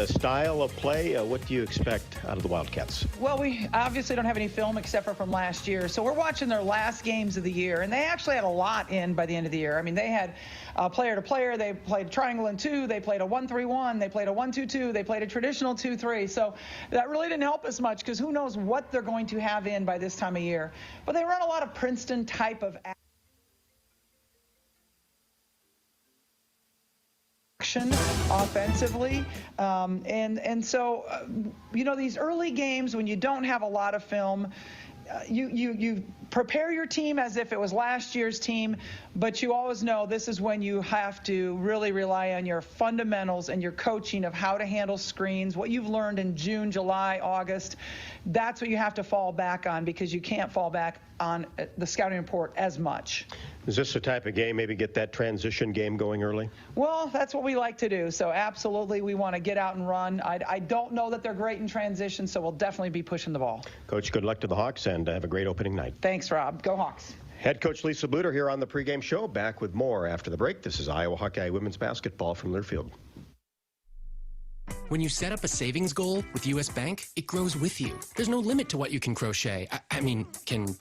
style of play. What do you expect out of the Wildcats? Well, we obviously don't have any film except for from last year. So we're watching their last games of the year, and they actually had a lot in by the end of the year. I mean, they had player to player. They played triangle and two. They played a 1-3-1. They played a 1-2-2. They played a traditional 2-3. So that really didn't help us much because who knows what they're going to have in by this time of year. But they run a lot of Princeton type of action offensively, and so these early games when you don't have a lot of film, you prepare your team as if it was last year's team, but you always know this is when you have to really rely on your fundamentals and your coaching of how to handle screens, what you've learned in June, July, August. That's what you have to fall back on because you can't fall back on the scouting report as much. Is this the type of game, maybe get that transition game going early? Well, that's what we like to do. So absolutely, we want to get out and run. I don't know that they're great in transition, so we'll definitely be pushing the ball. Coach, good luck to the Hawks, and have a great opening night. Thanks, Rob. Go Hawks. Head coach Lisa Bluter here on the pregame show. Back with more after the break. This is Iowa Hawkeye women's basketball from Learfield. When you set up a savings goal with U.S. Bank, it grows with you. There's no limit to what you can crochet. Can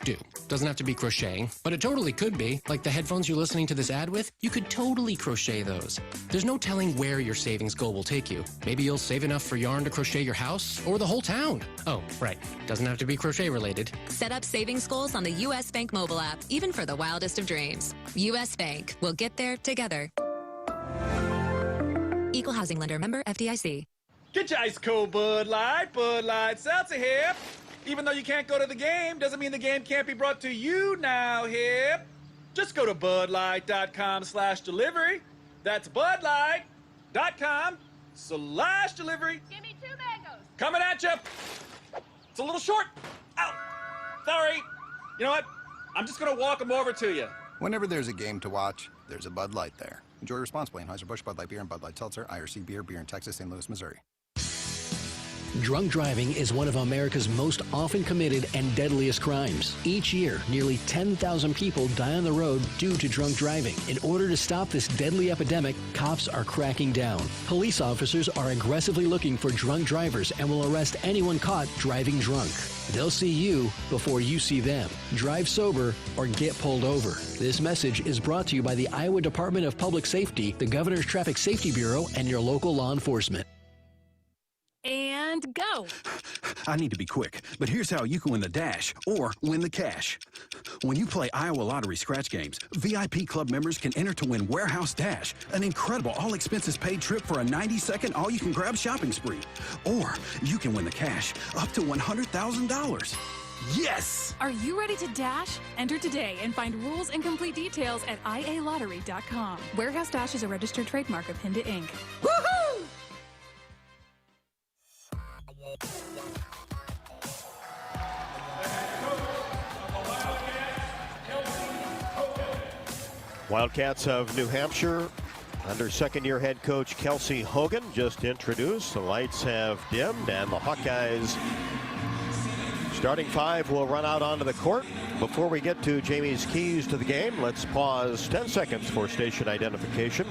do. Doesn't have to be crocheting, but it totally could be. Like the headphones you're listening to this ad with, you could totally crochet those. There's no telling where your savings goal will take you. Maybe you'll save enough for yarn to crochet your house or the whole town. Oh, right. Doesn't have to be crochet related. Set up savings goals on the U.S. Bank mobile app, even for the wildest of dreams. U.S. Bank. We'll get there together. Equal housing lender, member FDIC. Get your ice cold Bud Light Seltzer here. Even though you can't go to the game, doesn't mean the game can't be brought to you now here. Just go to budlight.com/delivery. That's budlight.com/delivery. Give me 2 mangoes. Coming at you. It's a little short. Ow. Sorry. You know what? I'm just going to walk them over to you. Whenever there's a game to watch, there's a Bud Light there. Enjoy responsibly. Anheuser-Busch, Bud Light Beer, and Bud Light Seltzer. IRC Beer in Texas, St. Louis, Missouri. Drunk driving is one of America's most often committed and deadliest crimes. Each year, nearly 10,000 people die on the road due to drunk driving. In order to stop this deadly epidemic, cops are cracking down. Police officers are aggressively looking for drunk drivers and will arrest anyone caught driving drunk. They'll see you before you see them. Drive sober or get pulled over. This message is brought to you by the Iowa Department of Public Safety, the Governor's Traffic Safety Bureau, and your local law enforcement. And go. I need to be quick, but here's how you can win the dash or win the cash. When you play Iowa Lottery scratch games, VIP club members can enter to win Warehouse Dash, an incredible all-expenses-paid trip for a 90-second all-you-can-grab shopping spree. Or you can win the cash, up to $100,000. Yes! Are you ready to dash? Enter today and find rules and complete details at ialottery.com. Warehouse Dash is a registered trademark of Hinda Inc. Woohoo! Wildcats of New Hampshire under second-year head coach Kelsey Hogan just introduced. The lights have dimmed and the Hawkeyes starting five will run out onto the court. Before we get to Jamie's keys to the game, let's pause 10 seconds for station identification.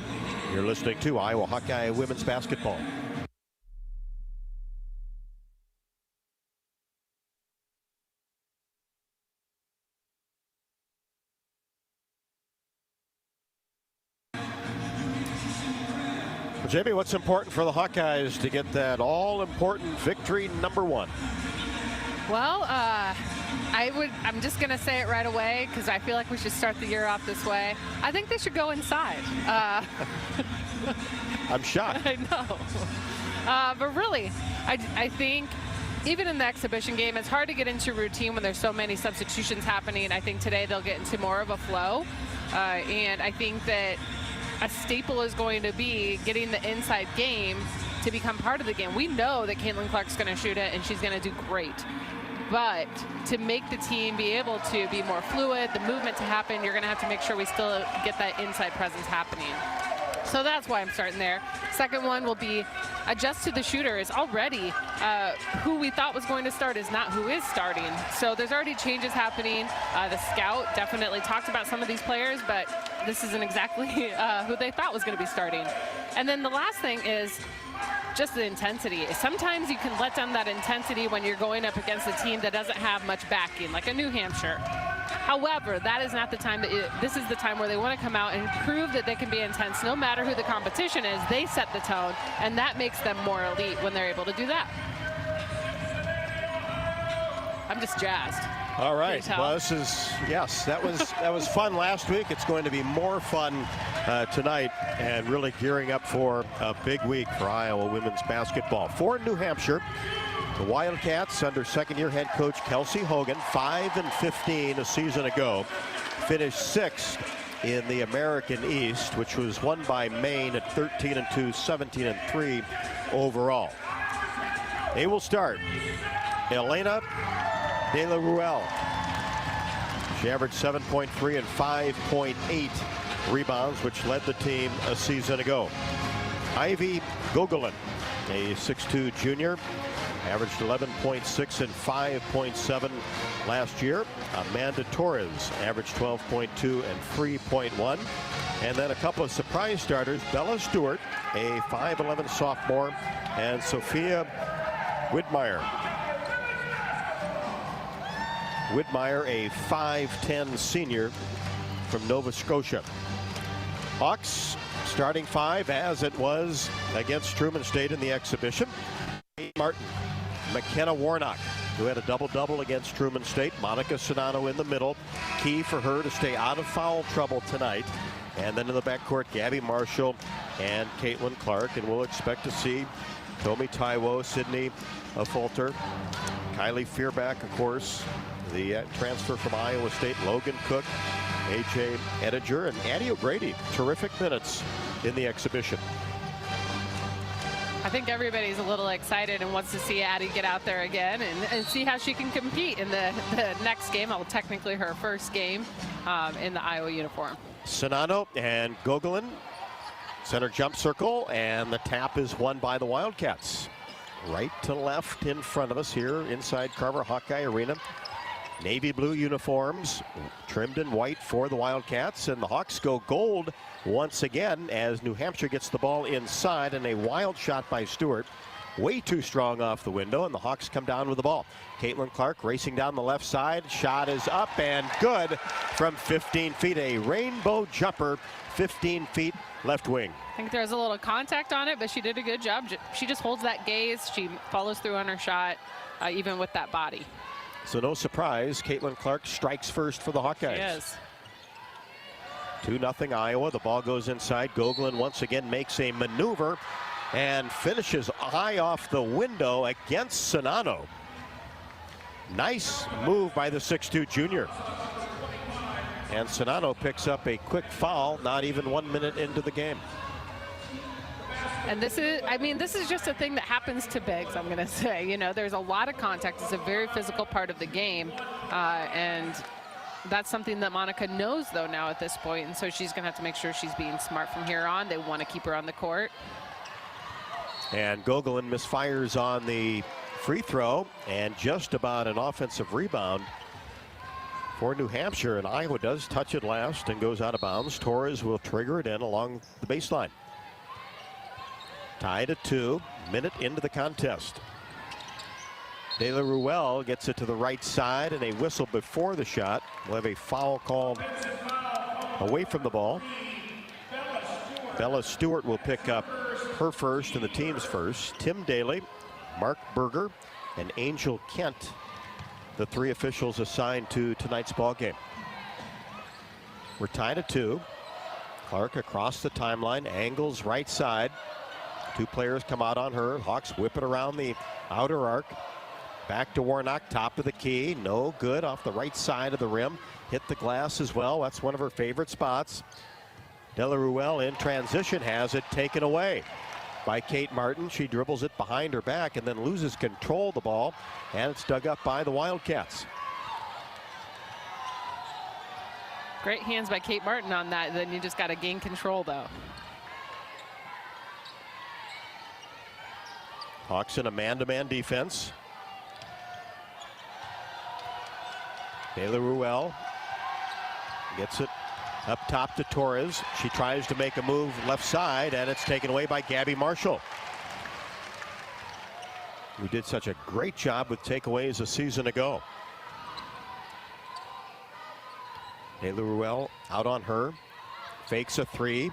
You're listening to Iowa Hawkeye women's basketball. Jamie, what's important for the Hawkeyes to get that all-important victory number one? Well, I'm just going to say it right away because I feel like we should start the year off this way. I think they should go inside. I'm shocked. I know. But really, I think even in the exhibition game, it's hard to get into routine when there's so many substitutions happening. I think today they'll get into more of a flow. And I think that a staple is going to be getting the inside game to become part of the game. We know that Caitlin Clark's going to shoot it, and she's going to do great. But to make the team be able to be more fluid, the movement to happen, you're going to have to make sure we still get that inside presence happening. So that's why I'm starting there. Second one will be adjust to the shooters. Already, who we thought was going to start is not who is starting. So there's already changes happening. The scout definitely talked about some of these players, but this isn't exactly who they thought was going to be starting. And then the last thing is just the intensity. Sometimes you can let down that intensity when you're going up against a team that doesn't have much backing, like a New Hampshire. However, that is not the time this is the time where they want to come out and prove that they can be intense. No matter who the competition is, they set the tone, and that makes them more elite when they're able to do that. I'm just jazzed. All right. Well, this is, yes, that was fun last week. It's going to be more fun tonight, and really gearing up for a big week for Iowa women's basketball. For New Hampshire, the Wildcats under second-year head coach Kelsey Hogan, 5-15 a season ago, finished 6th in the American East, which was won by Maine at 13-2, 17-3 overall. They will start Elena De La Ruel. She averaged 7.3 and 5.8 rebounds, which led the team a season ago. Ivy Gogolin, a 6'2 junior, averaged 11.6 and 5.7 last year. Amanda Torres averaged 12.2 and 3.1. And then a couple of surprise starters, Bella Stewart, a 5'11 sophomore, and Sophia Widmeyer. Widmeyer, a 5'10 senior from Nova Scotia. Hawks starting 5 as it was against Truman State in the exhibition. Kate Martin, McKenna Warnock, who had a double-double against Truman State. Monica Sonano in the middle. Key for her to stay out of foul trouble tonight. And then in the backcourt, Gabby Marshall and Caitlin Clark. And we'll expect to see Tomi Taiwo, Sydney Fulter, Kylie Fearback, of course, the transfer from Iowa State, Logan Cook, A.J. Ettinger, and Addie O'Grady. Terrific minutes in the exhibition. I think everybody's a little excited and wants to see Addie get out there again and see how she can compete in the next game. Well, technically her first game in the Iowa uniform. Sonano and Gogolin, center jump circle, and the tap is won by the Wildcats. Right to left in front of us here inside Carver Hawkeye Arena. Navy blue uniforms, trimmed in white for the Wildcats, and the Hawks go gold once again as New Hampshire gets the ball inside, and a wild shot by Stewart. Way too strong off the window, and the Hawks come down with the ball. Caitlin Clark racing down the left side. Shot is up and good from 15 feet. A rainbow jumper, 15 feet left wing. I think there's a little contact on it, but she did a good job. She just holds that gaze. She follows through on her shot, even with that body. So no surprise, Caitlin Clark strikes first for the Hawkeyes. Yes. 2-0 Iowa. The ball goes inside. Gogolin once again makes a maneuver and finishes high off the window against Sonano. Nice move by the 6'2 junior. And Sonano picks up a quick foul, not even 1 minute into the game. And this is just a thing that happens to bigs, I'm going to say. You know, there's a lot of contact. It's a very physical part of the game. And that's something that Monica knows, though, now at this point. And so she's going to have to make sure she's being smart from here on. They want to keep her on the court. And Gogolin misfires on the free throw and just about an offensive rebound for New Hampshire. And Iowa does touch it last and goes out of bounds. Torres will trigger it in along the baseline. Tied at 2, minute into the contest. De La Ruel gets it to the right side, and a whistle before the shot. We'll have a foul called away from the ball. Bella Stewart will pick up her first and the team's first. Tim Daly, Mark Berger, and Angel Kent, the 3 officials assigned to tonight's ball game. We're tied at 2. Clark across the timeline, angles right side. 2 players come out on her. Hawks whip it around the outer arc. Back to Warnock, top of the key. No good off the right side of the rim. Hit the glass as well. That's one of her favorite spots. De La Ruel in transition has it taken away by Kate Martin. She dribbles it behind her back and then loses control of the ball. And it's dug up by the Wildcats. Great hands by Kate Martin on that. Then you just got to gain control, though. Hawks in a man-to-man defense. De La Ruel gets it up top to Torres. She tries to make a move left side, and it's taken away by Gabby Marshall. who did such a great job with takeaways a season ago. Taylor Ruel out on her, fakes a three,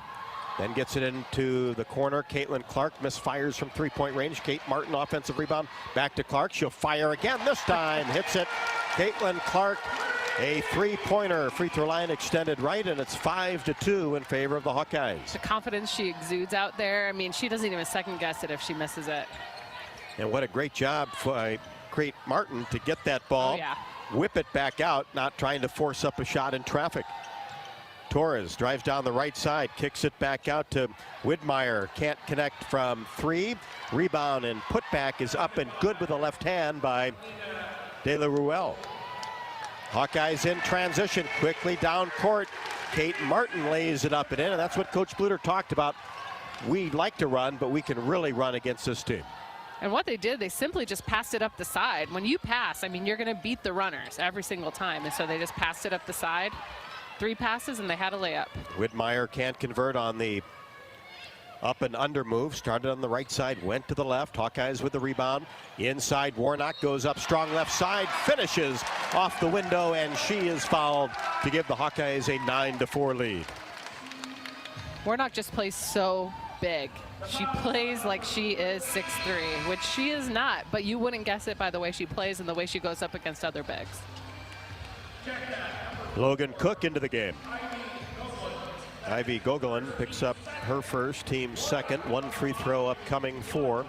then gets it into the corner. Caitlin Clark misfires from three-point range. Kate Martin, offensive rebound, back to Clark. She'll fire again, this time hits it. Caitlin Clark, a three-pointer, free throw line extended right, and it's 5-2 in favor of the Hawkeyes. The confidence she exudes out there, I mean, she doesn't even second guess it if she misses it. And what a great job for Kate Martin to get that ball. Oh, yeah. Whip it back out, not trying to force up a shot in traffic. Torres drives down the right side, kicks it back out to Widmeyer. Can't connect from three. Rebound and putback is up and good with the left hand by De La Ruel. Hawkeyes in transition, quickly down court. Kate Martin lays it up and in, and that's what Coach Bluter talked about. We like to run, but we can really run against this team. And what they did, they simply just passed it up the side. When you pass, I mean, you're going to beat the runners every single time. And so they just passed it up the side. 3 passes, and they had a layup. Widmeyer can't convert on the up and under move. Started on the right side, went to the left. Hawkeyes with the rebound. Inside, Warnock goes up strong left side, finishes off the window, and she is fouled to give the Hawkeyes a 9-4 lead. Warnock just plays so big. She plays like she is 6'3", which she is not, but you wouldn't guess it by the way she plays and the way she goes up against other bigs. Logan Cook into the game. Ivy Gogolin picks up her first, team second. 1 free throw upcoming for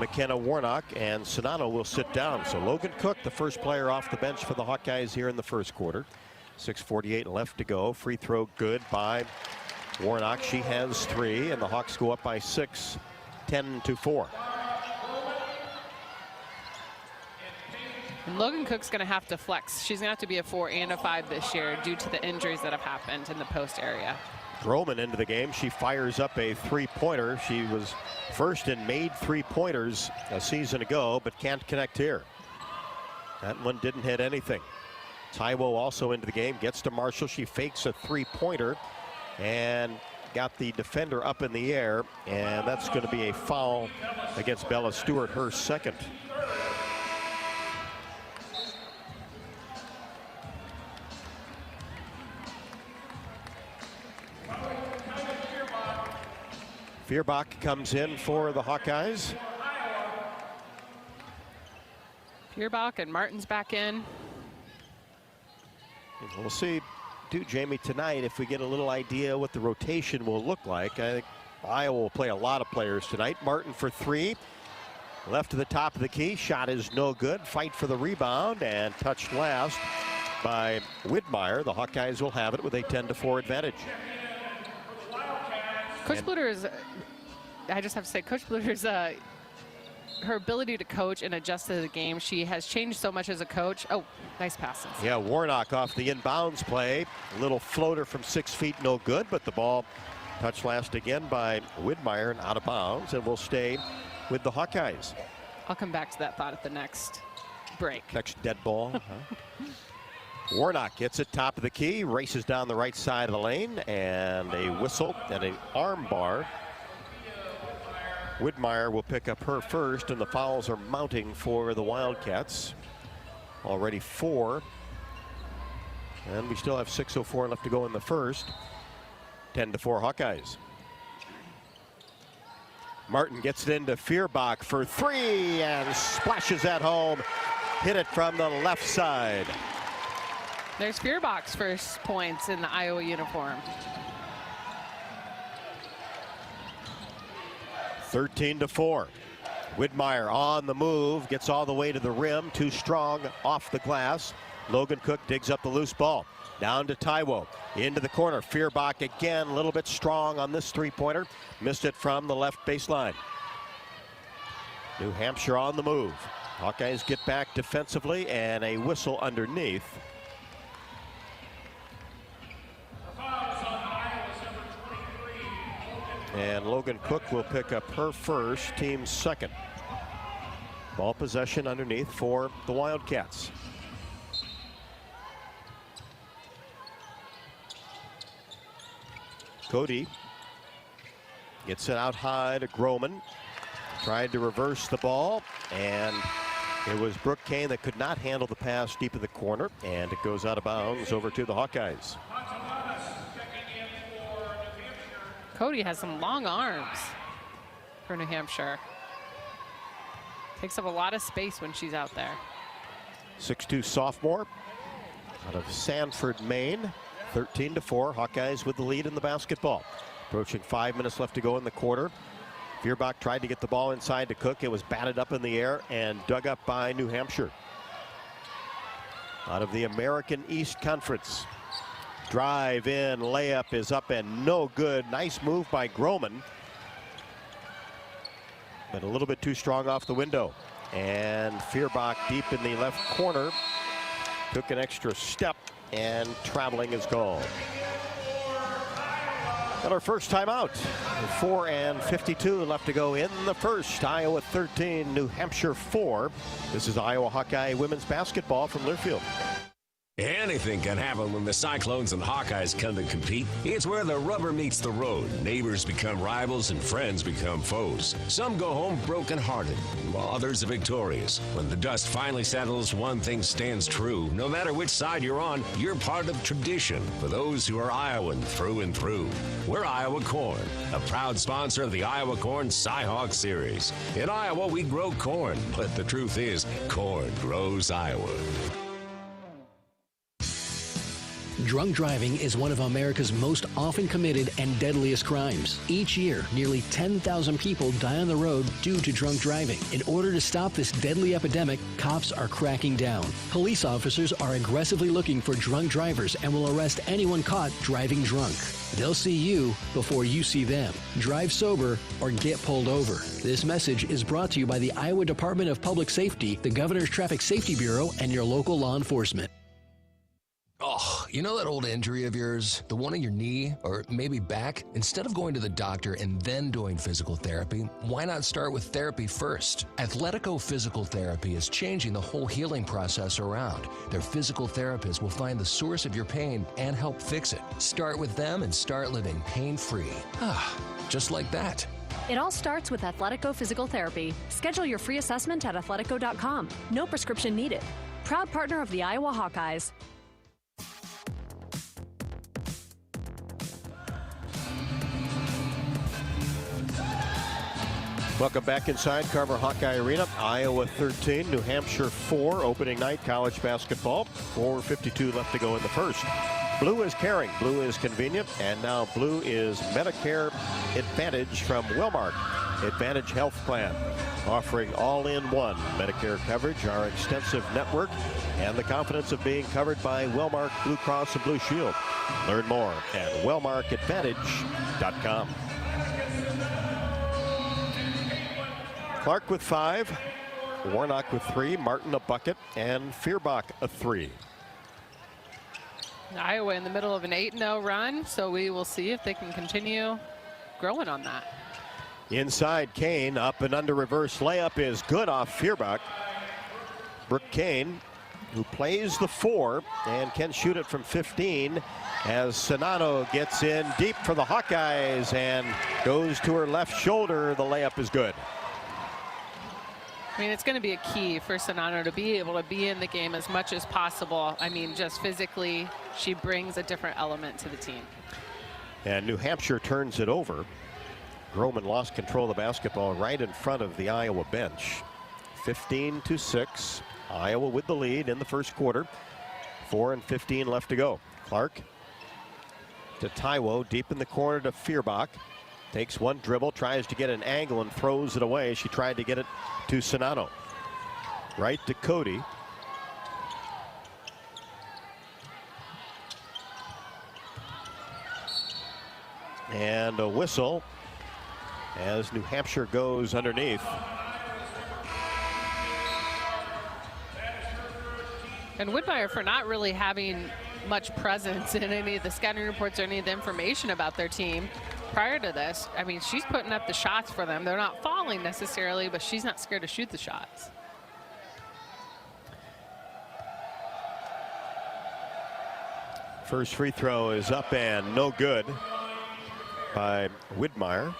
McKenna Warnock, and Sonano will sit down. So Logan Cook, the first player off the bench for the Hawkeyes here in the first quarter. 6:48 left to go. Free throw good by Warnock. She has 3, and the Hawks go up by 6, 10-4. And Logan Cook's going to have to flex. She's going to have to be a 4 and a 5 this year due to the injuries that have happened in the post area. Groman into the game. She fires up a three-pointer. She was first in made three-pointers a season ago, but can't connect here. That one didn't hit anything. Taiwo also into the game. Gets to Marshall. She fakes a three-pointer and got the defender up in the air, and that's going to be a foul against Bella Stewart, her second. Fierbach comes in for the Hawkeyes. Fierbach and Martin's back in. We'll see, too, Jamie, tonight if we get a little idea what the rotation will look like. I think Iowa will play a lot of players tonight. Martin for 3. Left to the top of the key. Shot is no good. Fight for the rebound and touched last by Widmeyer. The Hawkeyes will have it with a 10-4 advantage. Coach Bluter is, I just have to say, Coach Bluter's, her ability to coach and adjust to the game, she has changed so much as a coach. Oh, nice passes. Yeah, Warnock off the inbounds play. A little floater from 6 feet, no good, but the ball touched last again by Widmeyer and out of bounds, and will stay with the Hawkeyes. I'll come back to that thought at the next break. Next dead ball. Warnock gets it top of the key, races down the right side of the lane, and a whistle and an arm bar. Widmeyer will pick up her first, and the fouls are mounting for the Wildcats. Already 4. And we still have 6:04 left to go in the first. 10-4 Hawkeyes. Martin gets it into Fierbach for 3 and splashes at home. Hit it from the left side. There's Fierbach's first points in the Iowa uniform. 13-4. Widmeyer on the move, gets all the way to the rim, too strong off the glass. Logan Cook digs up the loose ball. Down to Taiwo, into the corner. Fierbach again, a little bit strong on this three-pointer. Missed it from the left baseline. New Hampshire on the move. Hawkeyes get back defensively, and a whistle underneath. And Logan Cook will pick up her first, team second. Ball possession underneath for the Wildcats. Cody gets it out high to Groman. tried to reverse the ball, and it was Brooke Kane that could not handle the pass deep in the corner, and it goes out of bounds over to the Hawkeyes. Cody has some long arms for New Hampshire. Takes up a lot of space when she's out there. 6'2" sophomore out of Sanford, Maine. 13-4. Hawkeyes with the lead in the basketball. Approaching 5 minutes left to go in the quarter. Feuerbach tried to get the ball inside to Cook. It was batted up in the air and dug up by New Hampshire. Out of the American East Conference. Drive in, layup is up and no good. Nice move by Groman. But a little bit too strong off the window. And Feuerbach deep in the left corner. Took an extra step and traveling is called. Got our first timeout. 4:52 left to go in the first. Iowa 13, New Hampshire 4. This is Iowa Hawkeye women's basketball from Learfield. Anything can happen when the Cyclones and Hawkeyes come to compete. It's where the rubber meets the road. Neighbors become rivals and friends become foes. Some go home broken-hearted, while others are victorious. When the dust finally settles, one thing stands true. No matter which side you're on, you're part of tradition for those who are Iowan through and through. We're Iowa Corn, a proud sponsor of the Iowa Corn Cy-Hawk Series. In Iowa, we grow corn, but the truth is, corn grows Iowa. Drunk driving is one of America's most often committed and deadliest crimes. Each year, nearly 10,000 people die on the road due to drunk driving. In order to stop this deadly epidemic, cops are cracking down. Police officers are aggressively looking for drunk drivers and will arrest anyone caught driving drunk. They'll see you before you see them. Drive sober or get pulled over. This message is brought to you by the Iowa Department of Public Safety, the Governor's Traffic Safety Bureau, and your local law enforcement. Oh, you know that old injury of yours? The one in your knee or maybe back? Instead of going to the doctor and then doing physical therapy, why not start with therapy first? Athletico Physical Therapy is changing the whole healing process around. Their physical therapists will find the source of your pain and help fix it. Start with them and start living pain-free. Just like that. It all starts with Athletico Physical Therapy. Schedule your free assessment at athletico.com. No prescription needed. Proud partner of the Iowa Hawkeyes. Welcome back inside Carver Hawkeye Arena. Iowa 13, New Hampshire 4. Opening night college basketball. 4:52 left to go in the first. Blue is caring, blue is convenient, and now blue is Medicare Advantage from Wellmark Advantage Health Plan, offering all-in-one Medicare coverage, our extensive network, and the confidence of being covered by Wellmark Blue Cross and Blue Shield. Learn more at wellmarkadvantage.com. Clark with 5, Warnock with 3, Martin a bucket, and Feuerbach a 3. Iowa in the middle of an 8-0 run, so we will see if they can continue growing on that. Inside, Kane, up and under reverse layup is good off Feuerbach. Brooke Kane, who plays the 4 and can shoot it from 15 as Sonano gets in deep for the Hawkeyes and goes to her left shoulder. The layup is good. I mean, it's going to be a key for Sonano to be able to be in the game as much as possible. I mean, just physically, she brings a different element to the team. And New Hampshire turns it over. Groman lost control of the basketball right in front of the Iowa bench. 15-6. Iowa with the lead in the first quarter. 4:15 left to go. Clark to Taiwo, deep in the corner to Feuerbach. Takes one dribble, tries to get an angle and throws it away. She tried to get it to Sonano. Right to Cody. And a whistle as New Hampshire goes underneath. And Whitmire, for not really having much presence in any of the scouting reports or any of the information about their team prior to this, I mean, she's putting up the shots for them. They're not falling necessarily, but she's not scared to shoot the shots. First free throw is up and no good by Whitmire.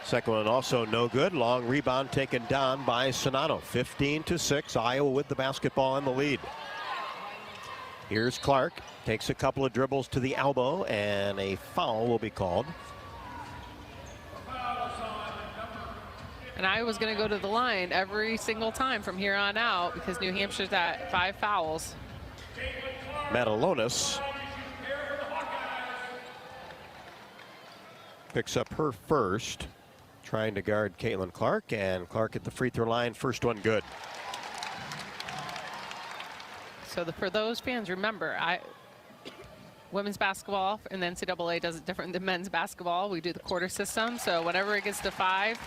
Second one also no good. Long rebound taken down by Sonano. 15-6. Iowa with the basketball in the lead. Here's Clark. Takes a couple of dribbles to the elbow, and a foul will be called. And Iowa's going to go to the line every single time from here on out because New Hampshire's at 5 fouls. Matalonis picks up her first, trying to guard Caitlin Clark, and Clark at the free throw line. First one good. So for those fans, remember, women's basketball in the NCAA does it different than men's basketball. We do the quarter system, so whenever it gets to 5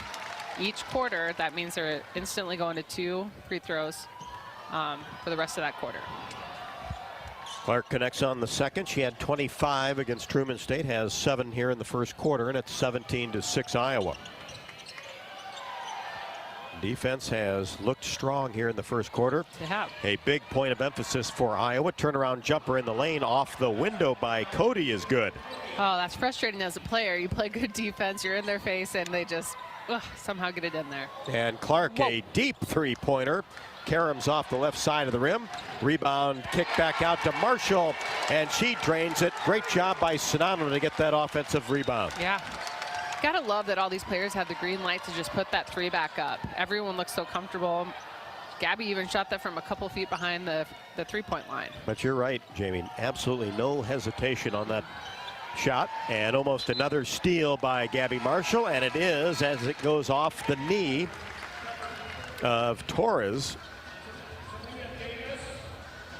each quarter, that means they're instantly going to 2 free throws for the rest of that quarter. Clark connects on the second. She had 25 against Truman State, has 7 here in the first quarter, and it's 17-6 Iowa. Defense has looked strong here in the first quarter. They have. A big point of emphasis for Iowa. Turnaround jumper in the lane off the window by Cody is good. Oh, that's frustrating as a player. You play good defense, you're in their face, and they just somehow get it in there. And Clark, a deep three-pointer. Karam's off the left side of the rim. Rebound, kick back out to Marshall, and she drains it. Great job by Sonano to get that offensive rebound. Yeah. Gotta love that all these players have the green light to just put that 3 back up. Everyone looks so comfortable. Gabby even shot that from a couple feet behind the 3-point line. But you're right, Jamie. Absolutely no hesitation on that shot. And almost another steal by Gabby Marshall, and it is as it goes off the knee of Torres.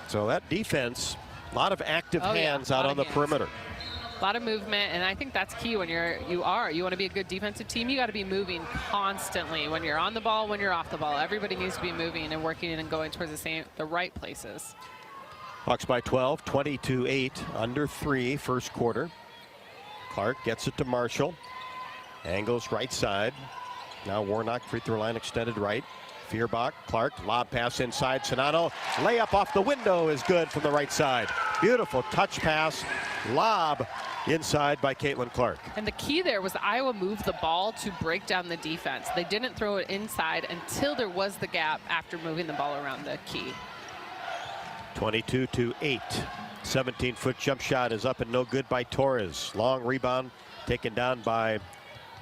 So that defense, a lot of active hands out on the perimeter. A lot of movement, and I think that's key when you want to be a good defensive team. You got to be moving constantly when you're on the ball, when you're off the ball. Everybody needs to be moving and working and going towards the right places. Hawks by 12, 22-8, under 3 first quarter. Clark gets it to Marshall. Angles right side. Now Warnock, free throw line extended right. Feuerbach, Clark, lob pass inside. Sonano, layup off the window is good from the right side. Beautiful touch pass, lob inside by Caitlin Clark. And the key there was Iowa moved the ball to break down the defense. They didn't throw it inside until there was the gap after moving the ball around the key. 22-8. 17-foot jump shot is up and no good by Torres. Long rebound taken down by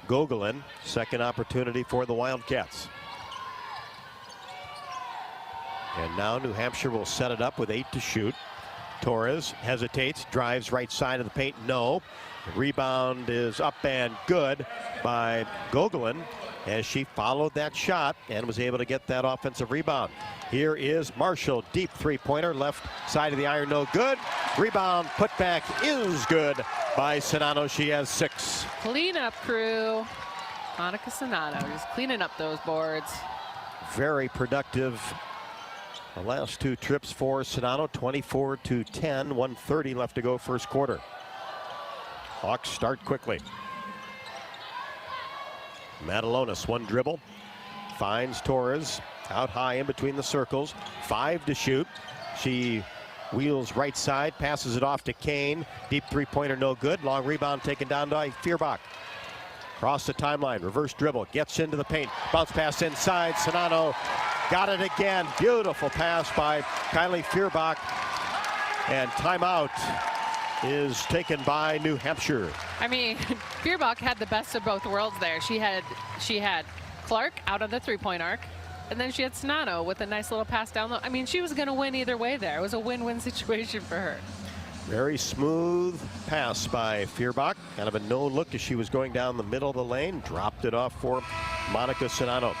Gogolin. Second opportunity for the Wildcats. And now New Hampshire will set it up with 8 to shoot. Torres hesitates, drives right side of the paint, no. Rebound is up and good by Gogolin as she followed that shot and was able to get that offensive rebound. Here is Marshall, deep three-pointer, left side of the iron, no good. Rebound, putback is good by Sonano. She has 6. Cleanup crew. Monica Sonano just cleaning up those boards. Very productive. The last 2 trips for Sonano, 24-10, 1:30 left to go first quarter. Hawks start quickly. Matalonis, one dribble, finds Torres out high in between the circles. 5 to shoot. She wheels right side, passes it off to Kane. Deep three-pointer, no good. Long rebound taken down by Feuerbach. Across the timeline, reverse dribble, gets into the paint. Bounce pass inside, Sonano got it again. Beautiful pass by Kylie Feuerbach. And timeout is taken by New Hampshire. I mean, Feuerbach had the best of both worlds there. She had Clark out on the 3-point arc, and then she had Sonano with a nice little pass down low. I mean, she was going to win either way there. It was a win-win situation for her. Very smooth pass by Feuerbach. Kind of a no-look as she was going down the middle of the lane. Dropped it off for Monica Sonano.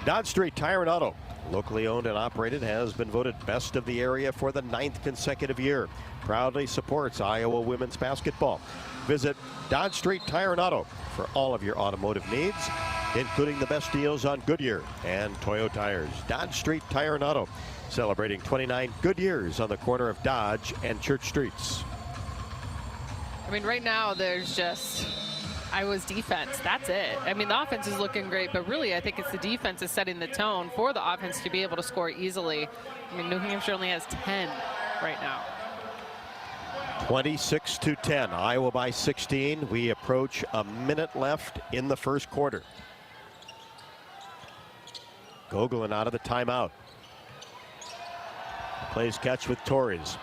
Dodge Street Tire and Auto, locally owned and operated, has been voted best of the area for the 9th consecutive year. Proudly supports Iowa women's basketball. Visit Dodge Street Tire and Auto for all of your automotive needs, including the best deals on Goodyear and Toyo tires. Dodge Street Tire and Auto, celebrating 29 good years on the corner of Dodge and Church Streets. I mean, right now there's just Iowa's defense. That's it. I mean, the offense is looking great, but really I think it's the defense is setting the tone for the offense to be able to score easily. I mean, New Hampshire only has 10 right now. 26-10. Iowa by 16. We approach a minute left in the first quarter. Gogolin out of the timeout. Plays catch with Torres.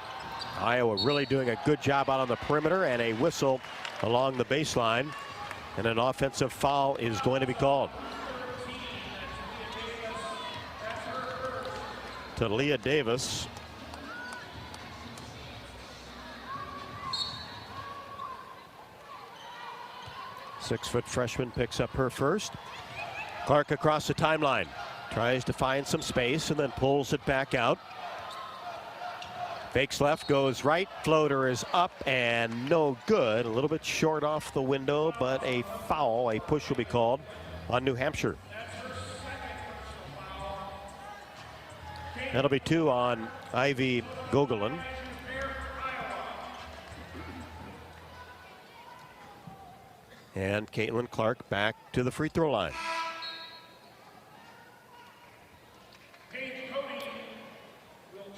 Iowa really doing a good job out on the perimeter, and a whistle along the baseline. And an offensive foul is going to be called. To Leah Davis. Six-foot freshman picks up her first. Clark across the timeline. Tries to find some space and then pulls it back out. Fakes left, goes right. Floater is up and no good. A little bit short off the window, but a foul. A push will be called on New Hampshire. That'll be 2 on Ivy Gogolin. And Caitlin Clark back to the free throw line.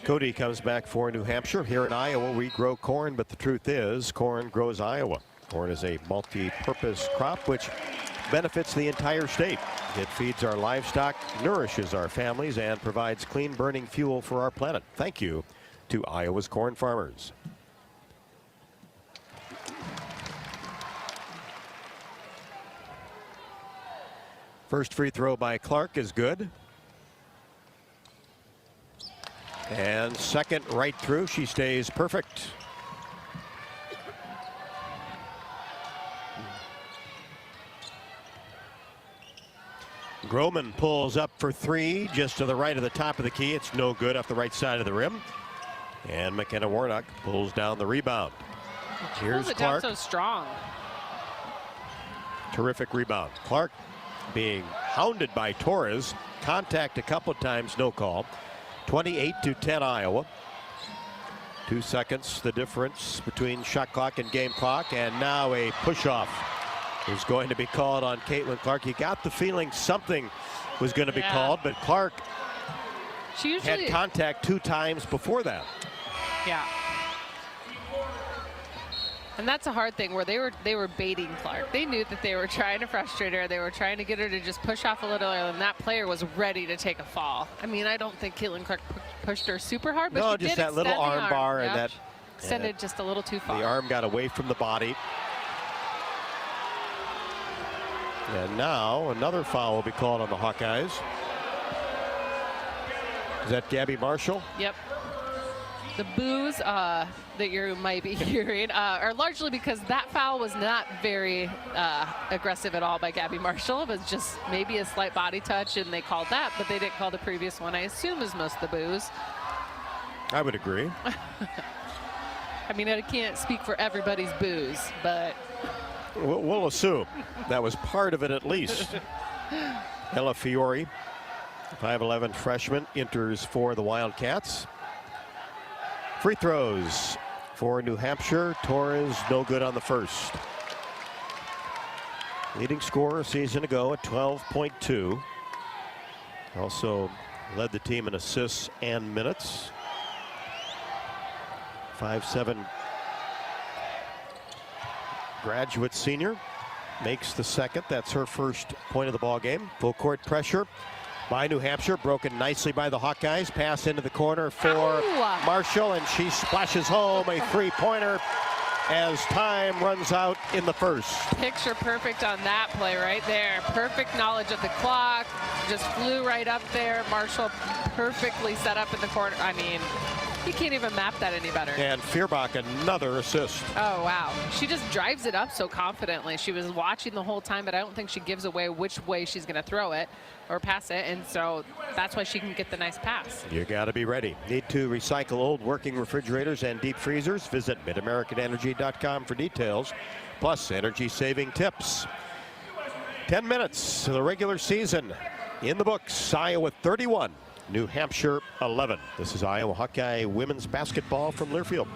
Cody comes back for New Hampshire. Here in Iowa, we grow corn, but the truth is, corn grows Iowa. Corn is a multi-purpose crop which benefits the entire state. It feeds our livestock, nourishes our families, and provides clean burning fuel for our planet. Thank you to Iowa's corn farmers. First free throw by Clark is good. And second right through, she stays perfect. Groman pulls up for 3, just to the right of the top of the key. It's no good off the right side of the rim. And McKenna Warnock pulls down the rebound. Here's Clark. Clark. So strong. Terrific rebound. Clark being hounded by Torres. Contact a couple times, no call. 28-10 Iowa. 2 seconds the difference between shot clock and game clock, and now a push-off is going to be called on Caitlin Clark. You got the feeling something was going to be called, but Clark had contact 2 times before that. Yeah. And that's a hard thing where they were baiting Clark. They knew that they were trying to frustrate her. They were trying to get her to just push off a little, and that player was ready to take a fall. I mean, I don't think Caitlin Clark pushed her super hard, but no, she just did that little arm bar, and that extended just a little too far. The arm got away from the body. And now another foul will be called on the Hawkeyes. Is that Gabby Marshall? Yep. The boos that you might be hearing are largely because that foul was not very aggressive at all by Gabby Marshall. It was just maybe a slight body touch, and they called that, but they didn't call the previous one, I assume, is most of the boos. I would agree. I mean, I can't speak for everybody's boos, but... We'll assume that was part of it at least. Ella Fiore, 5'11" freshman, enters for the Wildcats. Free throws for New Hampshire. Torres no good on the first. Leading scorer a season ago at 12.2. Also led the team in assists and minutes. 5'7" graduate senior makes the second. That's her first point of the ball game. Full court pressure by New Hampshire, broken nicely by the Hawkeyes. Pass into the corner for Marshall, and she splashes home a three-pointer as time runs out in the first. Picture perfect on that play right there. Perfect knowledge of the clock. Just flew right up there. Marshall perfectly set up in the corner. I mean, you can't even map that any better. And Feuerbach, another assist. Oh, wow. She just drives it up so confidently. She was watching the whole time, but I don't think she gives away which way she's going to throw it or pass it, and so that's why she can get the nice pass. You got to be ready. Need to recycle old working refrigerators and deep freezers? Visit midamericanenergy.com for details, plus energy-saving tips. 10 minutes to the regular season in the books. Iowa 31. New Hampshire 11. This is Iowa Hawkeye women's basketball from Learfield.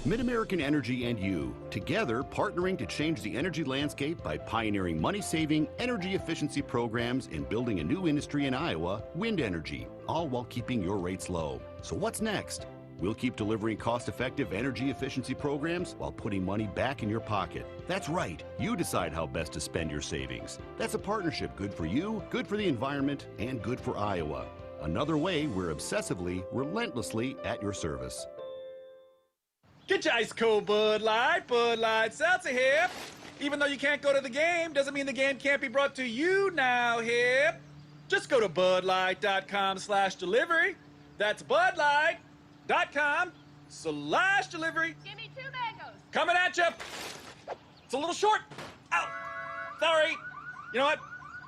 MidAmerican Energy and you, together partnering to change the energy landscape by pioneering money-saving, energy efficiency programs and building a new industry in Iowa, wind energy, all while keeping your rates low. So what's next? We'll keep delivering cost-effective energy efficiency programs while putting money back in your pocket. That's right. You decide how best to spend your savings. That's a partnership good for you, good for the environment, and good for Iowa. Another way we're obsessively, relentlessly at your service. Get your ice cold Bud Light Seltzer here. Even though you can't go to the game, doesn't mean the game can't be brought to you now here. Just go to budlight.com/delivery. That's budlight.com/delivery. Give me 2 mangoes. Coming at you. It's a little short. Ow. Sorry. You know what?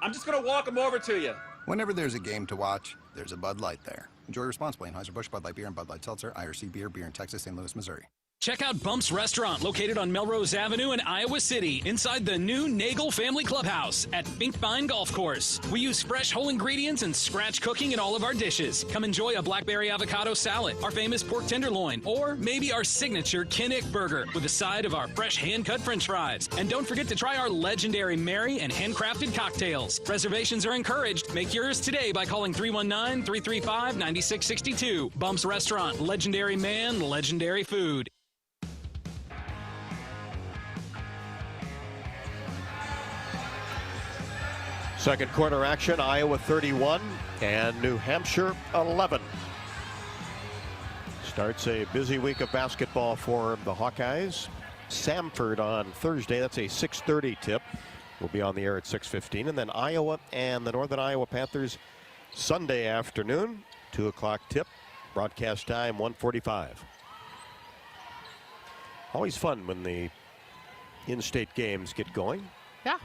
I'm just going to walk them over to you. Whenever there's a game to watch, there's a Bud Light there. Enjoy responsibly. Anheuser-Busch, Bud Light Beer, and Bud Light Seltzer, IRC Beer, beer in Texas, St. Louis, Missouri. Check out Bump's Restaurant, located on Melrose Avenue in Iowa City, inside the new Nagel Family Clubhouse at Finkbine Golf Course. We use fresh whole ingredients and scratch cooking in all of our dishes. Come enjoy a blackberry avocado salad, our famous pork tenderloin, or maybe our signature Kinnick burger with a side of our fresh hand-cut french fries. And don't forget to try our legendary Mary and handcrafted cocktails. Reservations are encouraged. Make yours today by calling 319-335-9662. Bump's Restaurant, legendary man, legendary food. Second quarter action, Iowa 31 and New Hampshire 11. Starts a busy week of basketball for the Hawkeyes. Samford on Thursday, that's a 6:30 tip. We'll be on the air at 6:15. And then Iowa and the Northern Iowa Panthers Sunday afternoon, 2 o'clock tip. Broadcast time 1:45. Always fun when the in-state games get going. Yeah.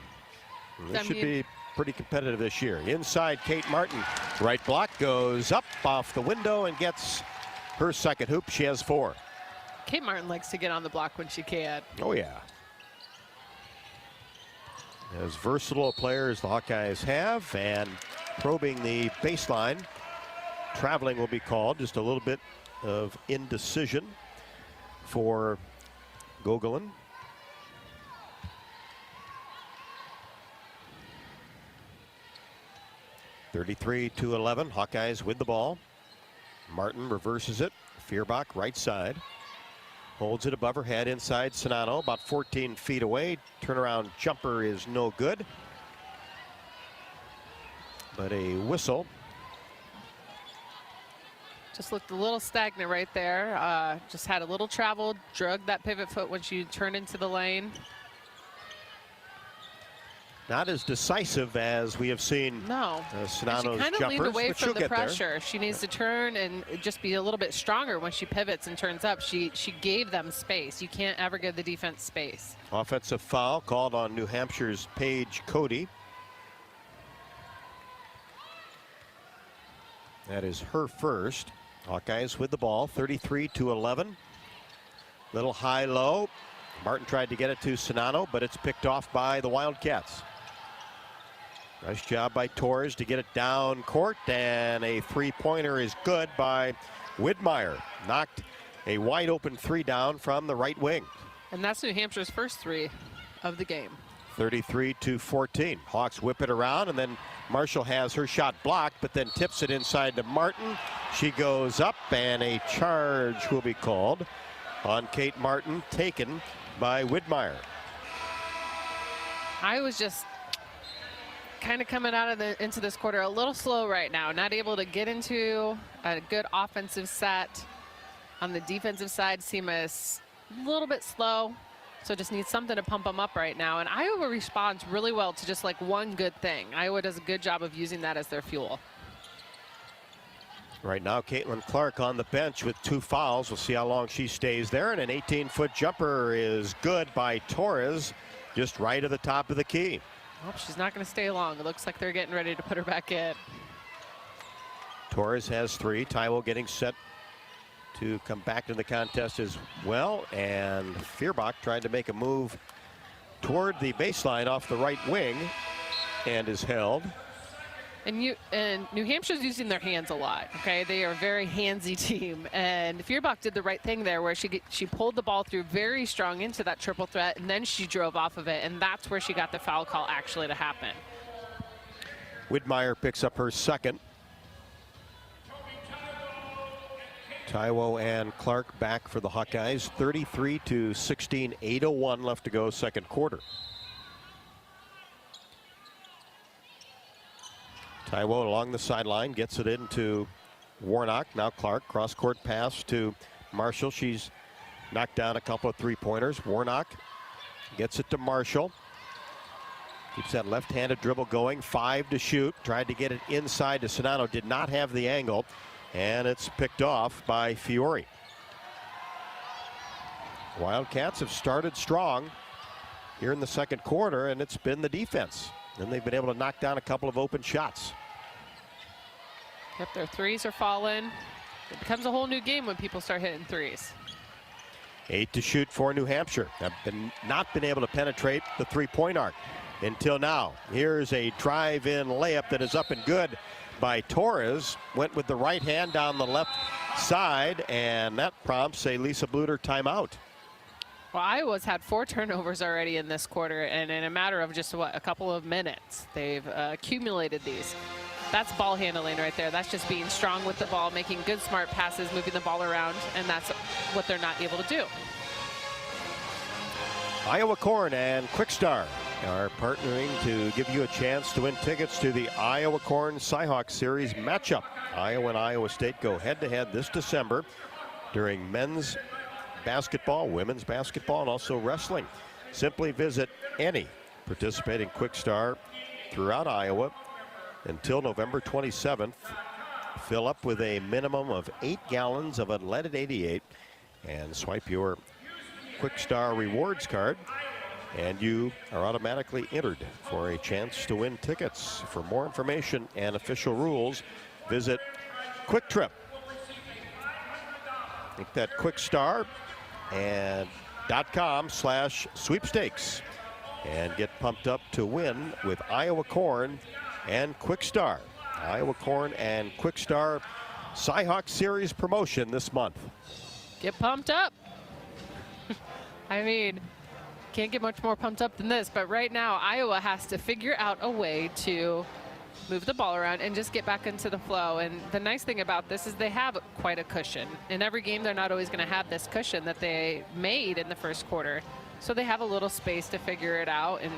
And this should be pretty competitive this year. Inside, Kate Martin. Right block goes up off the window and gets her second hoop. She has 4. Kate Martin likes to get on the block when she can. Oh, yeah. As versatile a player as the Hawkeyes have, and probing the baseline. Traveling will be called. Just a little bit of indecision for Gogolin. (33-11), Hawkeyes with the ball. Martin reverses it. Feuerbach right side. Holds it above her head inside Sonano, about 14 feet away. Turnaround jumper is no good. But a whistle. Just looked a little stagnant right there. Just had a little travel, drug that pivot foot when she turned into the lane. Not as decisive as we have seen. No. Sonano's she kind of leaned away from the pressure. There. She needs to turn and just be a little bit stronger when she pivots and turns up. She gave them space. You can't ever give the defense space. Offensive foul called on New Hampshire's Paige Cody. That is her first. Hawkeyes with the ball, 33-11. Little high-low. Martin tried to get it to Sonano, but it's picked off by the Wildcats. Nice job by Torres to get it down court, and a three-pointer is good by Widmeyer. Knocked a wide-open 3 down from the right wing. And that's New Hampshire's first 3 of the game. 33-14. Hawks whip it around, and then Marshall has her shot blocked, but then tips it inside to Martin. She goes up, and a charge will be called on Kate Martin, taken by Widmeyer. I was just kind of coming out of into this quarter a little slow right now, not able to get into a good offensive set. On the defensive side, seem a little bit slow, so just needs something to pump them up right now. And Iowa responds really well to just like one good thing. Iowa does a good job of using that as their fuel. Right now, Caitlin Clark on the bench with 2 fouls. We'll see how long she stays there. And an 18-foot jumper is good by Torres, just right at the top of the key. Oh, she's not going to stay long. It looks like they're getting ready to put her back in. Torres has 3. Taiwo getting set to come back to the contest as well. And Feuerbach tried to make a move toward the baseline off the right wing and is held. And New Hampshire's using their hands a lot, okay? They are a very handsy team. And Feuerbach did the right thing there where she pulled the ball through very strong into that triple threat, and then she drove off of it, and that's where she got the foul call actually to happen. Widmeyer picks up her second. Taiwo and Clark back for the Hawkeyes. 33-16, 8:01 left to go, second quarter. Taiwo along the sideline gets it into Warnock. Now Clark, cross-court pass to Marshall. She's knocked down a couple of three-pointers. Warnock gets it to Marshall. Keeps that left-handed dribble going. 5 to shoot. Tried to get it inside to Sonano. Did not have the angle. And it's picked off by Fiore. Wildcats have started strong here in the second quarter, and it's been the defense. And they've been able to knock down a couple of open shots. Yep, their threes are falling. It becomes a whole new game when people start hitting threes. 8 to shoot for New Hampshire. Have not been able to penetrate the three-point arc until now. Here's a drive-in layup that is up and good by Torres. Went with the right hand down the left side, and that prompts a Lisa Bluter timeout. Well, Iowa's had 4 turnovers already in this quarter, and in a matter of just, a couple of minutes, they've accumulated these. That's ball handling right there. That's just being strong with the ball, making good, smart passes, moving the ball around, and that's what they're not able to do. Iowa Corn and Quickstar are partnering to give you a chance to win tickets to the Iowa Corn Cyhawk Series matchup. Iowa and Iowa State go head-to-head this December during men's basketball, women's basketball, and also wrestling. Simply visit any participating Quickstar throughout Iowa until November 27th. Fill up with a minimum of 8 gallons of unleaded 88 and swipe your Quickstar rewards card, and you are automatically entered for a chance to win tickets. For more information and official rules, visit Quick Trip. Make that Quickstar and .com/sweepstakes and get pumped up to win with Iowa Corn and Quickstar. Iowa Corn and Quickstar Cyhawk Series promotion this month. Get pumped up. I mean, can't get much more pumped up than this, but right now Iowa has to figure out a way to move the ball around and just get back into the flow. And the nice thing about this is they have quite a cushion. In every game, they're not always going to have this cushion that they made in the first quarter. So they have a little space to figure it out, and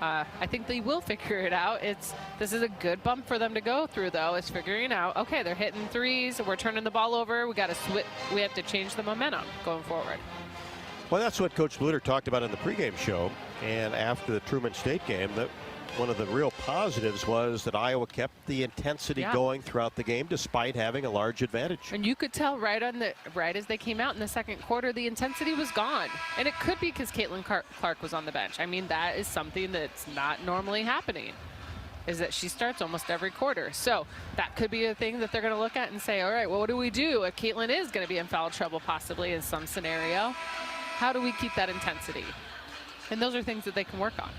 I think they will figure it out. This is a good bump for them to go through, though, is figuring out, okay, they're hitting threes, we're turning the ball over, we have to change the momentum going forward. Well, that's what Coach Bluter talked about in the pregame show, and after the Truman State game, that one of the real positives was that Iowa kept the intensity going throughout the game despite having a large advantage. And you could tell right as they came out in the second quarter, the intensity was gone. And it could be because Caitlin Clark was on the bench. I mean, that is something that's not normally happening, is that she starts almost every quarter. So that could be a thing that they're going to look at and say, all right, well, what do we do if Caitlin is going to be in foul trouble possibly in some scenario? How do we keep that intensity? And those are things that they can work on.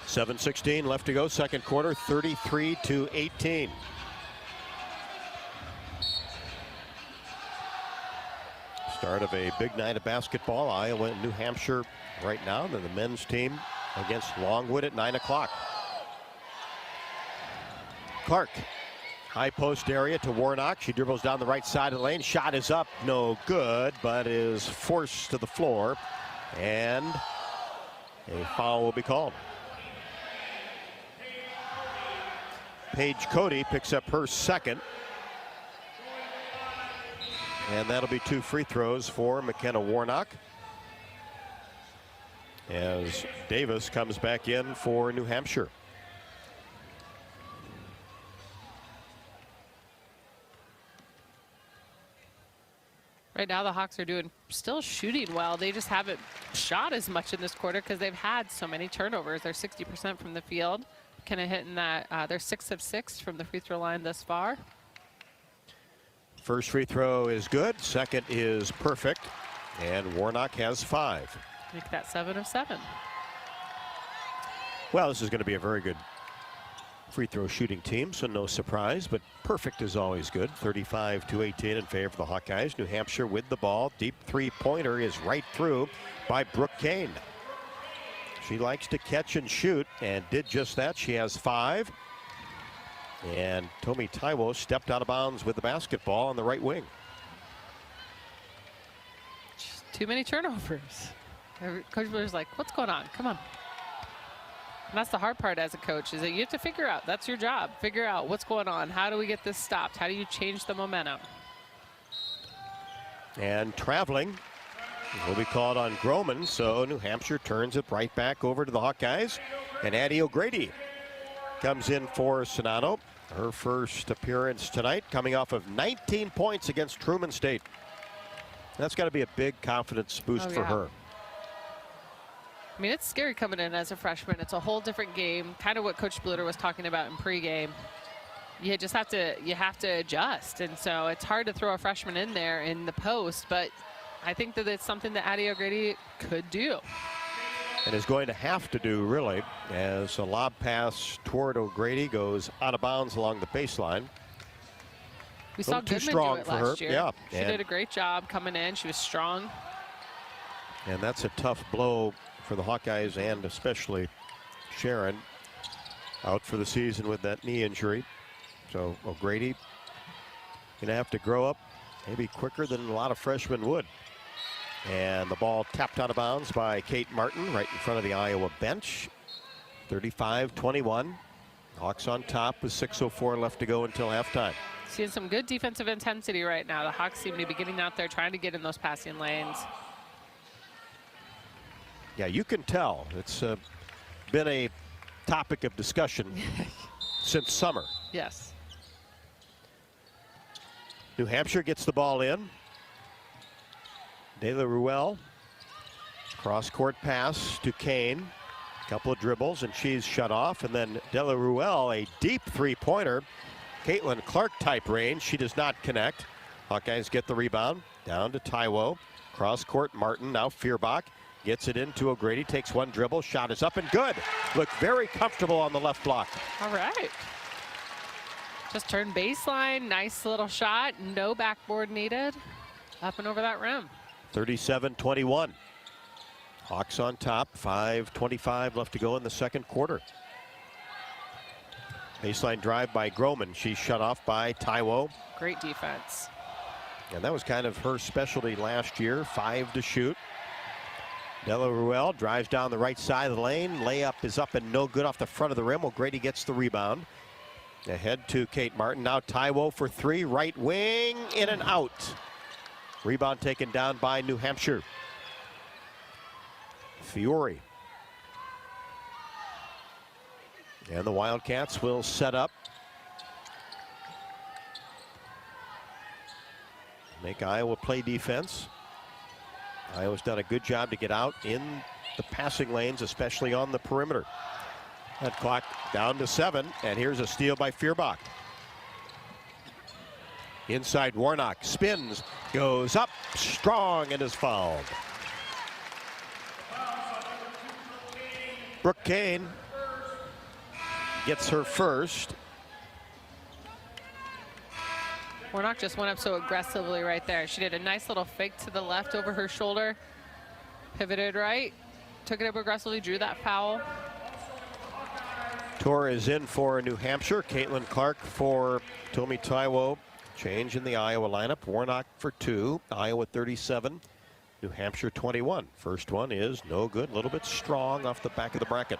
7:16 left to go, second quarter, 33-18. Start of a big night of basketball. Iowa and New Hampshire right now. Then the men's team against Longwood at 9 o'clock. Clark, high post area to Warnock. She dribbles down the right side of the lane. Shot is up, no good, but is forced to the floor. And a foul will be called. Paige Cody picks up her second. And that'll be 2 free throws for McKenna Warnock, as Davis comes back in for New Hampshire. Right now the Hawks are still shooting well. They just haven't shot as much in this quarter because they've had so many turnovers. They're 60% from the field. Kind of hitting that. They're 6 of 6 from the free throw line thus far. First free throw is good. Second is perfect. And Warnock has 5. Make that 7 of 7. Well, this is going to be a very good free throw shooting team, so no surprise, but perfect is always good. 35-18 in favor of the Hawkeyes. New Hampshire with the ball. Deep three-pointer is right through by Brooke Kane. She likes to catch and shoot, and did just that. She has 5. And Tomi Taiwo stepped out of bounds with the basketball on the right wing. Just too many turnovers. Coach Blair's like, what's going on? Come on. And that's the hard part as a coach, is that you have to figure out, that's your job, figure out what's going on. How do we get this stopped? How do you change the momentum? And traveling will be called on Groman, so New Hampshire turns it right back over to the Hawkeyes. And Addie O'Grady comes in for Sonato. Her first appearance tonight, coming off of 19 points against Truman State. That's got to be a big confidence boost for her. I mean, it's scary coming in as a freshman. It's a whole different game, kind of what Coach Bluter was talking about in pregame. You just have to adjust, and so it's hard to throw a freshman in there in the post, but I think that it's something that Addie O'Grady could do. And is going to have to do, really, as a lob pass toward O'Grady goes out of bounds along the baseline. We saw Goodman do it last year. Yeah, she did a great job coming in. She was strong. And that's a tough blow for the Hawkeyes, and especially Sharon, out for the season with that knee injury. So O'Grady gonna have to grow up maybe quicker than a lot of freshmen would. And the ball tapped out of bounds by Kate Martin right in front of the Iowa bench. 35-21. Hawks on top with 6:04 left to go until halftime. Seeing some good defensive intensity right now. The Hawks seem to be getting out there trying to get in those passing lanes. Yeah, you can tell. It's been a topic of discussion since summer. Yes. New Hampshire gets the ball in. De La Ruelle, cross-court pass to Kane. Couple of dribbles, and she's shut off. And then De La Ruelle, a deep three-pointer. Caitlin Clark type range. She does not connect. Hawkeyes get the rebound. Down to Taiwo. Cross-court Martin, now Feuerbach. Gets it into O'Grady, takes one dribble. Shot is up and good. Looked very comfortable on the left block. All right. Just turned baseline. Nice little shot. No backboard needed. Up and over that rim. 37-21. Hawks on top. 5:25 left to go in the second quarter. Baseline drive by Groman. She's shut off by Taiwo. Great defense. And that was kind of her specialty last year. 5 to shoot. De La Ruelle drives down the right side of the lane. Layup is up and no good off the front of the rim. O'Grady gets the rebound. Ahead to Kate Martin. Now Taiwo for three. Right wing. In and out. Rebound taken down by New Hampshire. Fiore. And the Wildcats will set up. Make Iowa play defense. Iowa's done a good job to get out in the passing lanes, especially on the perimeter. That clock down to 7, and here's a steal by Feuerbach. Inside Warnock, spins, goes up, strong, and is fouled. Brooke Kane gets her first. Warnock just went up so aggressively right there. She did a nice little fake to the left over her shoulder. Pivoted right, took it up aggressively, drew that foul. Tor is in for New Hampshire. Caitlin Clark for Tomi Taiwo. Change in the Iowa lineup. Warnock for 2. Iowa 37. New Hampshire 21. First one is no good. A little bit strong off the back of the bracket.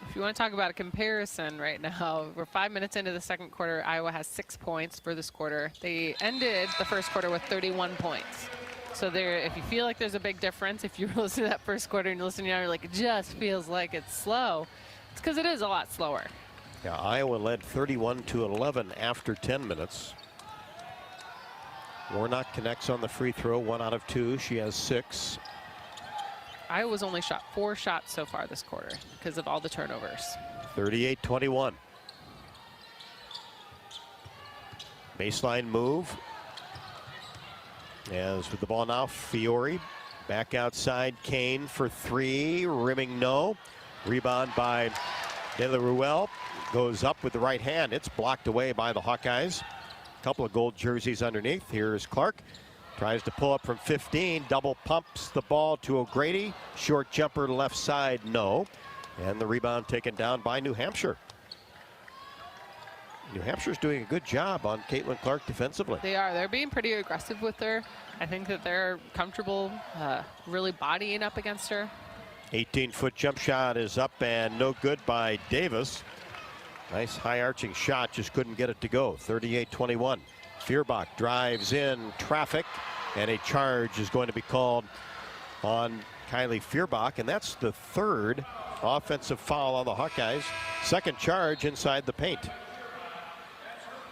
If you want to talk about a comparison right now, we're 5 minutes into the second quarter. Iowa has 6 points for this quarter. They ended the first quarter with 31 points. So there, if you feel like there's a big difference, if you're listening to that first quarter and you're listening now, you're like, it just feels like it's slow. It's because it is a lot slower. Yeah, Iowa led 31-11 after 10 minutes. Warnock connects on the free throw, 1 out of 2. She has 6. Iowa's only shot 4 shots so far this quarter because of all the turnovers. 38-21. Baseline move. As with the ball now, Fiore. Back outside, Kane for 3. Rimming no. Rebound by De La Ruelle. Goes up with the right hand. It's blocked away by the Hawkeyes. A couple of gold jerseys underneath. Here's Clark. Tries to pull up from 15. Double pumps the ball to O'Grady. Short jumper left side, no. And the rebound taken down by New Hampshire. New Hampshire's doing a good job on Caitlin Clark defensively. They are. They're being pretty aggressive with her. I think that they're comfortable really bodying up against her. 18-foot jump shot is up and no good by Davis. Nice high arching shot, just couldn't get it to go. 38-21. Feuerbach drives in traffic, and a charge is going to be called on Kylie Feuerbach, and that's the third offensive foul on the Hawkeyes. Second charge inside the paint.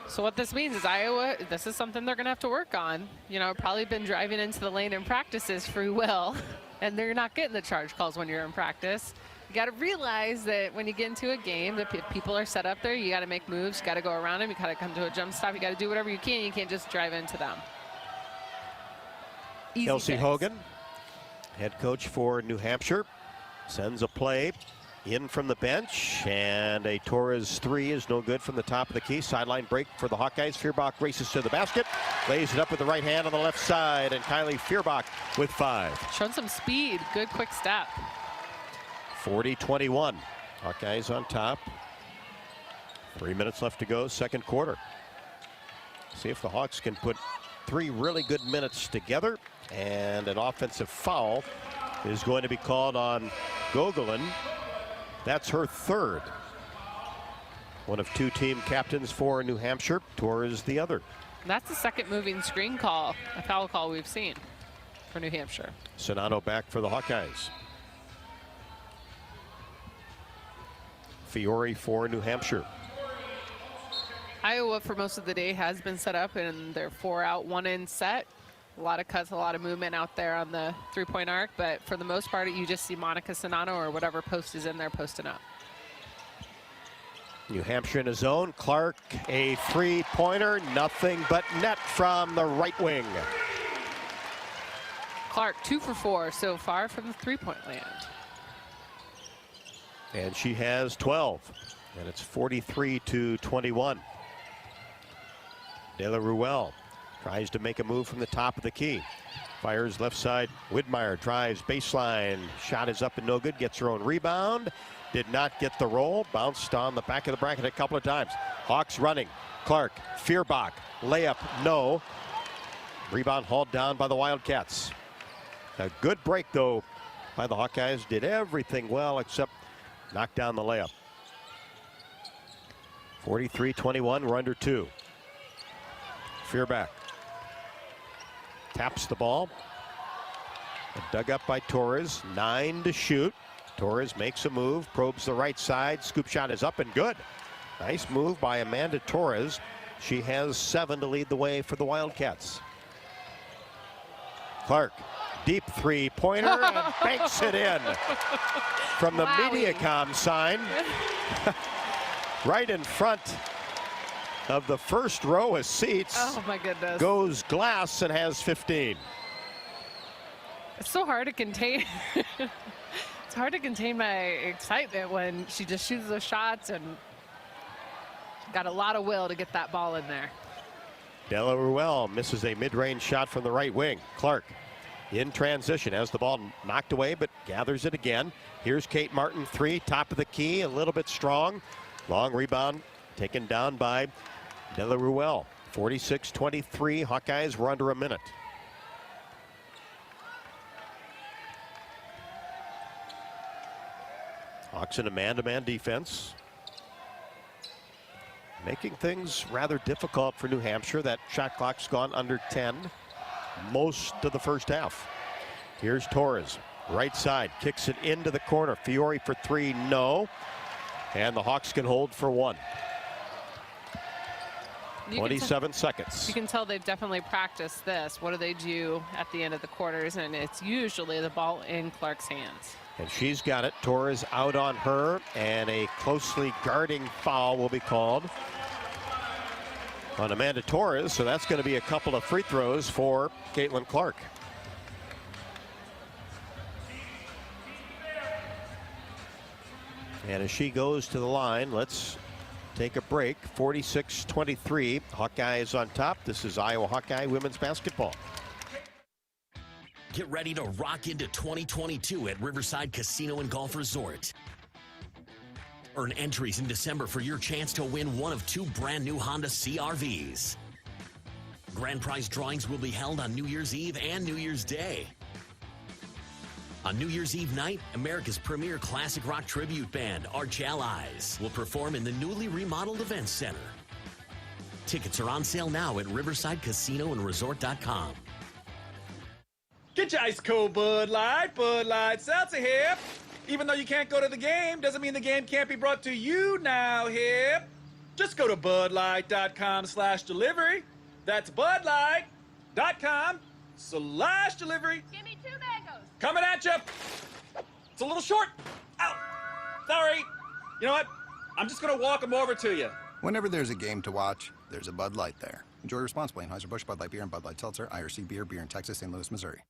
So what this means is Iowa, this is something they're going to have to work on. You know, probably been driving into the lane in practices free will, and they're not getting the charge calls when you're in practice. You got to realize that when you get into a game, that people are set up there. You got to make moves. You got to go around them. You got to come to a jump stop. You got to do whatever you can. You can't just drive into them. Easy Kelsey fix. Hogan, head coach for New Hampshire, sends a play in from the bench, and a Torres three is no good from the top of the key. Sideline break for the Hawkeyes. Feuerbach races to the basket, lays it up with the right hand on the left side, and Kylie Feuerbach with 5. Showing some speed. Good quick step. 40-21. Hawkeyes on top. 3 minutes left to go, second quarter. See if the Hawks can put 3 really good minutes together, and an offensive foul is going to be called on Gogolin. That's her third. One of 2 team captains for New Hampshire. Torres the other. That's the second moving screen call, a foul call we've seen for New Hampshire. Sonato back for the Hawkeyes. Fiore for New Hampshire. Iowa for most of the day has been set up in their 4-out, 1-in set. A lot of cuts, a lot of movement out there on the three-point arc, but for the most part, you just see Monica Sonato or whatever post is in there posting up. New Hampshire in a zone. Clark, a three-pointer, nothing but net from the right wing. Clark, 2 for 4 so far from the three-point land. And she has 12, and it's 43-21. De La Ruelle tries to make a move from the top of the key. Fires left side. Widmeyer drives baseline. Shot is up and no good. Gets her own rebound. Did not get the roll. Bounced on the back of the bracket a couple of times. Hawks running. Clark, Feuerbach, layup, no. Rebound hauled down by the Wildcats. A good break, though, by the Hawkeyes. Did everything well except knock down the layup. 43-21, we're under 2. Feuerbach taps the ball. Dug up by Torres. 9 to shoot. Torres makes a move, probes the right side. Scoop shot is up and good. Nice move by Amanda Torres. She has 7 to lead the way for the Wildcats. Clark, deep three-pointer, and banks it in from the Mediacom sign. Right in front of the first row of seats. Oh my goodness. Goes Glass and has 15. It's so hard to contain. It's hard to contain my excitement when she just shoots those shots and got a lot of will to get that ball in there. De La Ruelle misses a mid-range shot from the right wing. Clark in transition, has the ball knocked away, but gathers it again. Here's Kate Martin, 3, top of the key, a little bit strong. Long rebound taken down by De La Ruelle. 46-23, Hawkeyes were under a minute. Hawks in a man-to-man defense, making things rather difficult for New Hampshire. That shot clock's gone under 10 most of the first half. Here's Torres, right side, kicks it into the corner. Fiore for 3, no. And the Hawks can hold for 1. 27 seconds. You can tell they've definitely practiced this. What do they do at the end of the quarters? And it's usually the ball in Clark's hands. And she's got it. Torres out on her, and a closely guarding foul will be called on Amanda Torres. So that's going to be a couple of free throws for Caitlin Clark. And as she goes to the line, let's take a break. 46-23, Hawkeyes on top. This is Iowa Hawkeye women's basketball. Get ready to rock into 2022 at Riverside Casino and Golf Resort. Earn entries in December for your chance to win one of 2 brand new Honda CR-Vs. Grand prize drawings will be held on New Year's Eve and New Year's Day. On New Year's Eve night, America's premier classic rock tribute band, Hawkeyes, will perform in the newly remodeled Events Center. Tickets are on sale now at riversidecasinoandresort.com. Get your ice cold Bud Light Seltzer here. Even though you can't go to the game, doesn't mean the game can't be brought to you now here. Just go to budlight.com/delivery. That's budlight.com/delivery. Give me 2 mangoes. Coming at you. It's a little short. Ow. Sorry. You know what? I'm just going to walk them over to you. Whenever there's a game to watch, there's a Bud Light there. Enjoy responsibly. Anheuser-Busch, Bud Light Beer, and Bud Light Seltzer. IRC Beer, beer in Texas, St. Louis, Missouri.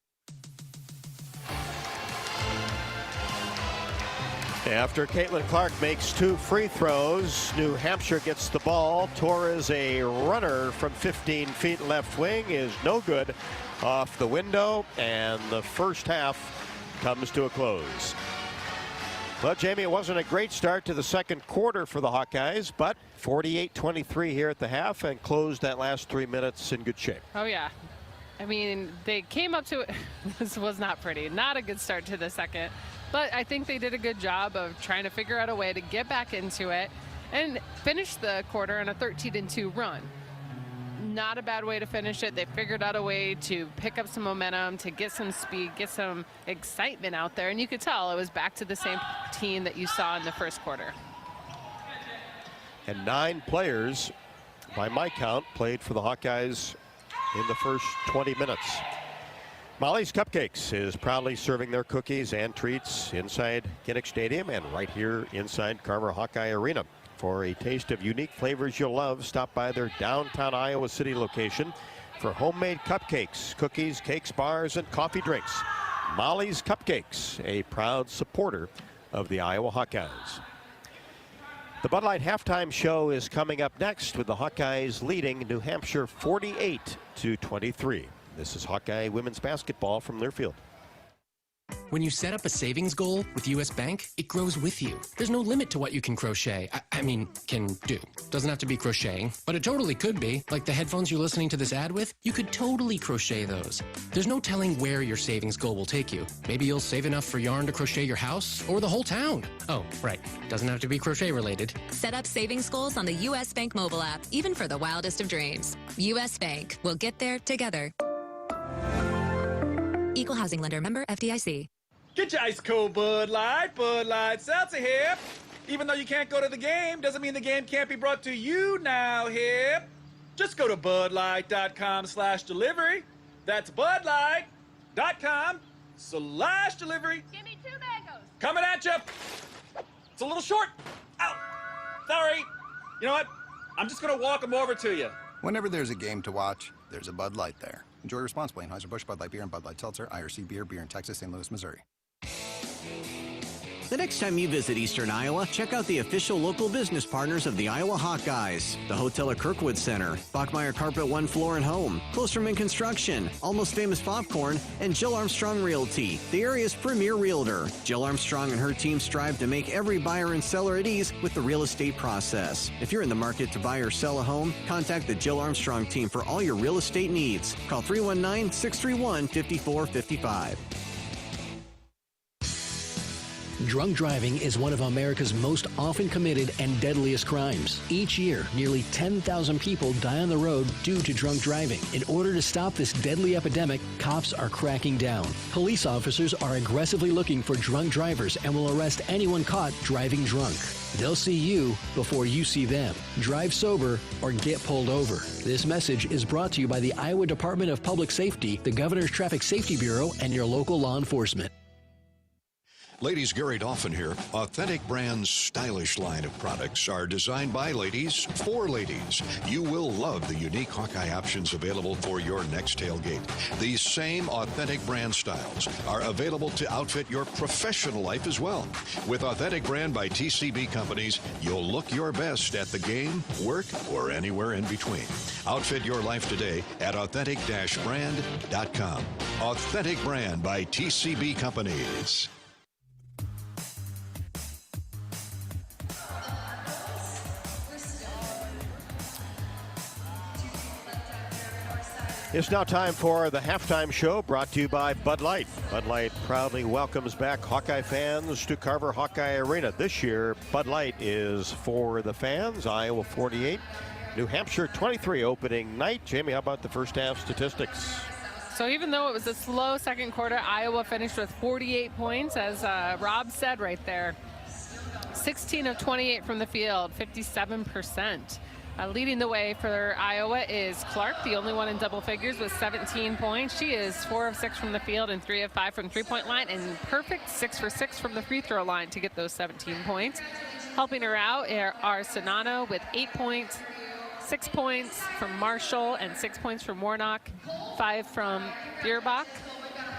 After Caitlin Clark makes 2 free throws, New Hampshire gets the ball. Torres, a runner from 15 feet left wing, is no good off the window, and the first half comes to a close. Well, Jamie, it wasn't a great start to the second quarter for the Hawkeyes, but 48-23 here at the half and closed that last 3 minutes in good shape. Oh, yeah. I mean, they came up to it. This was not pretty. Not a good start to the second. But I think they did a good job of trying to figure out a way to get back into it and finish the quarter on a 13-2 run. Not a bad way to finish it. They figured out a way to pick up some momentum, to get some speed, get some excitement out there. And you could tell it was back to the same team that you saw in the first quarter. And 9 players, by my count, played for the Hawkeyes in the first 20 minutes. Molly's Cupcakes is proudly serving their cookies and treats inside Kinnick Stadium and right here inside Carver Hawkeye Arena. For a taste of unique flavors you'll love, stop by their downtown Iowa City location for homemade cupcakes, cookies, cakes, bars, and coffee drinks. Molly's Cupcakes, a proud supporter of the Iowa Hawkeyes. The Bud Light halftime show is coming up next with the Hawkeyes leading New Hampshire 48-23. This is Hawkeye women's basketball from Learfield. When you set up a savings goal with U.S. Bank, it grows with you. There's no limit to what you can crochet. Can do. Doesn't have to be crocheting, but it totally could be. Like the headphones you're listening to this ad with, you could totally crochet those. There's no telling where your savings goal will take you. Maybe you'll save enough for yarn to crochet your house or the whole town. Oh, right. Doesn't have to be crochet related. Set up savings goals on the U.S. Bank mobile app, even for the wildest of dreams. U.S. Bank. We'll get there together. Equal housing lender, member FDIC. Get your ice cold Bud Light Seltzer here. Even though you can't go to the game, doesn't mean the game can't be brought to you now here. Just go to budlight.com/delivery. That's budlight.com/delivery. Give me 2 mangoes. Coming at you. It's a little short. Ow. Sorry. You know what? I'm just going to walk them over to you. Whenever there's a game to watch, there's a Bud Light there. Enjoy responsibly. Anheuser-Busch, Bud Light Beer, and Bud Light Seltzer. IRC Beer, beer in Texas, St. Louis, Missouri. The next time you visit Eastern Iowa, check out the official local business partners of the Iowa Hawkeyes. The Hotel at Kirkwood Center, Bachmeyer Carpet One Floor and Home, Klosterman Construction, Almost Famous Popcorn, and Jill Armstrong Realty, the area's premier realtor. Jill Armstrong and her team strive to make every buyer and seller at ease with the real estate process. If you're in the market to buy or sell a home, contact the Jill Armstrong team for all your real estate needs. Call 319-631-5455. Drunk driving is one of America's most often committed and deadliest crimes. Each year, nearly 10,000 people die on the road due to drunk driving. In order to stop this deadly epidemic, cops are cracking down. Police officers are aggressively looking for drunk drivers and will arrest anyone caught driving drunk. They'll see you before you see them. Drive sober or get pulled over. This message is brought to you by the Iowa Department of Public Safety, the Governor's Traffic Safety Bureau, and your local law enforcement. Ladies, Gary Dolphin here. Authentic Brand's stylish line of products are designed by ladies for ladies. You will love the unique Hawkeye options available for your next tailgate. These same Authentic Brand styles are available to outfit your professional life as well. With Authentic Brand by TCB Companies, you'll look your best at the game, work, or anywhere in between. Outfit your life today at authentic-brand.com. Authentic Brand by TCB Companies. It's now time for the halftime show, brought to you by Bud Light. Bud Light proudly welcomes back Hawkeye fans to Carver Hawkeye Arena. This year, Bud Light is for the fans. Iowa 48, New Hampshire 23 opening night. Jamie, how about the first half statistics? So even though it was a slow second quarter, Iowa finished with 48 points, as Rob said right there. 16 of 28 from the field, 57%. Leading the way for Iowa is Clark, the only one in double figures with 17 points. She is 4 of 6 from the field and 3 of 5 from three-point line, and perfect 6 for 6 from the free throw line to get those 17 points. Helping her out are Sonano with 8 points, 6 points from Marshall, and 6 points from Warnock, 5 from Bierbach,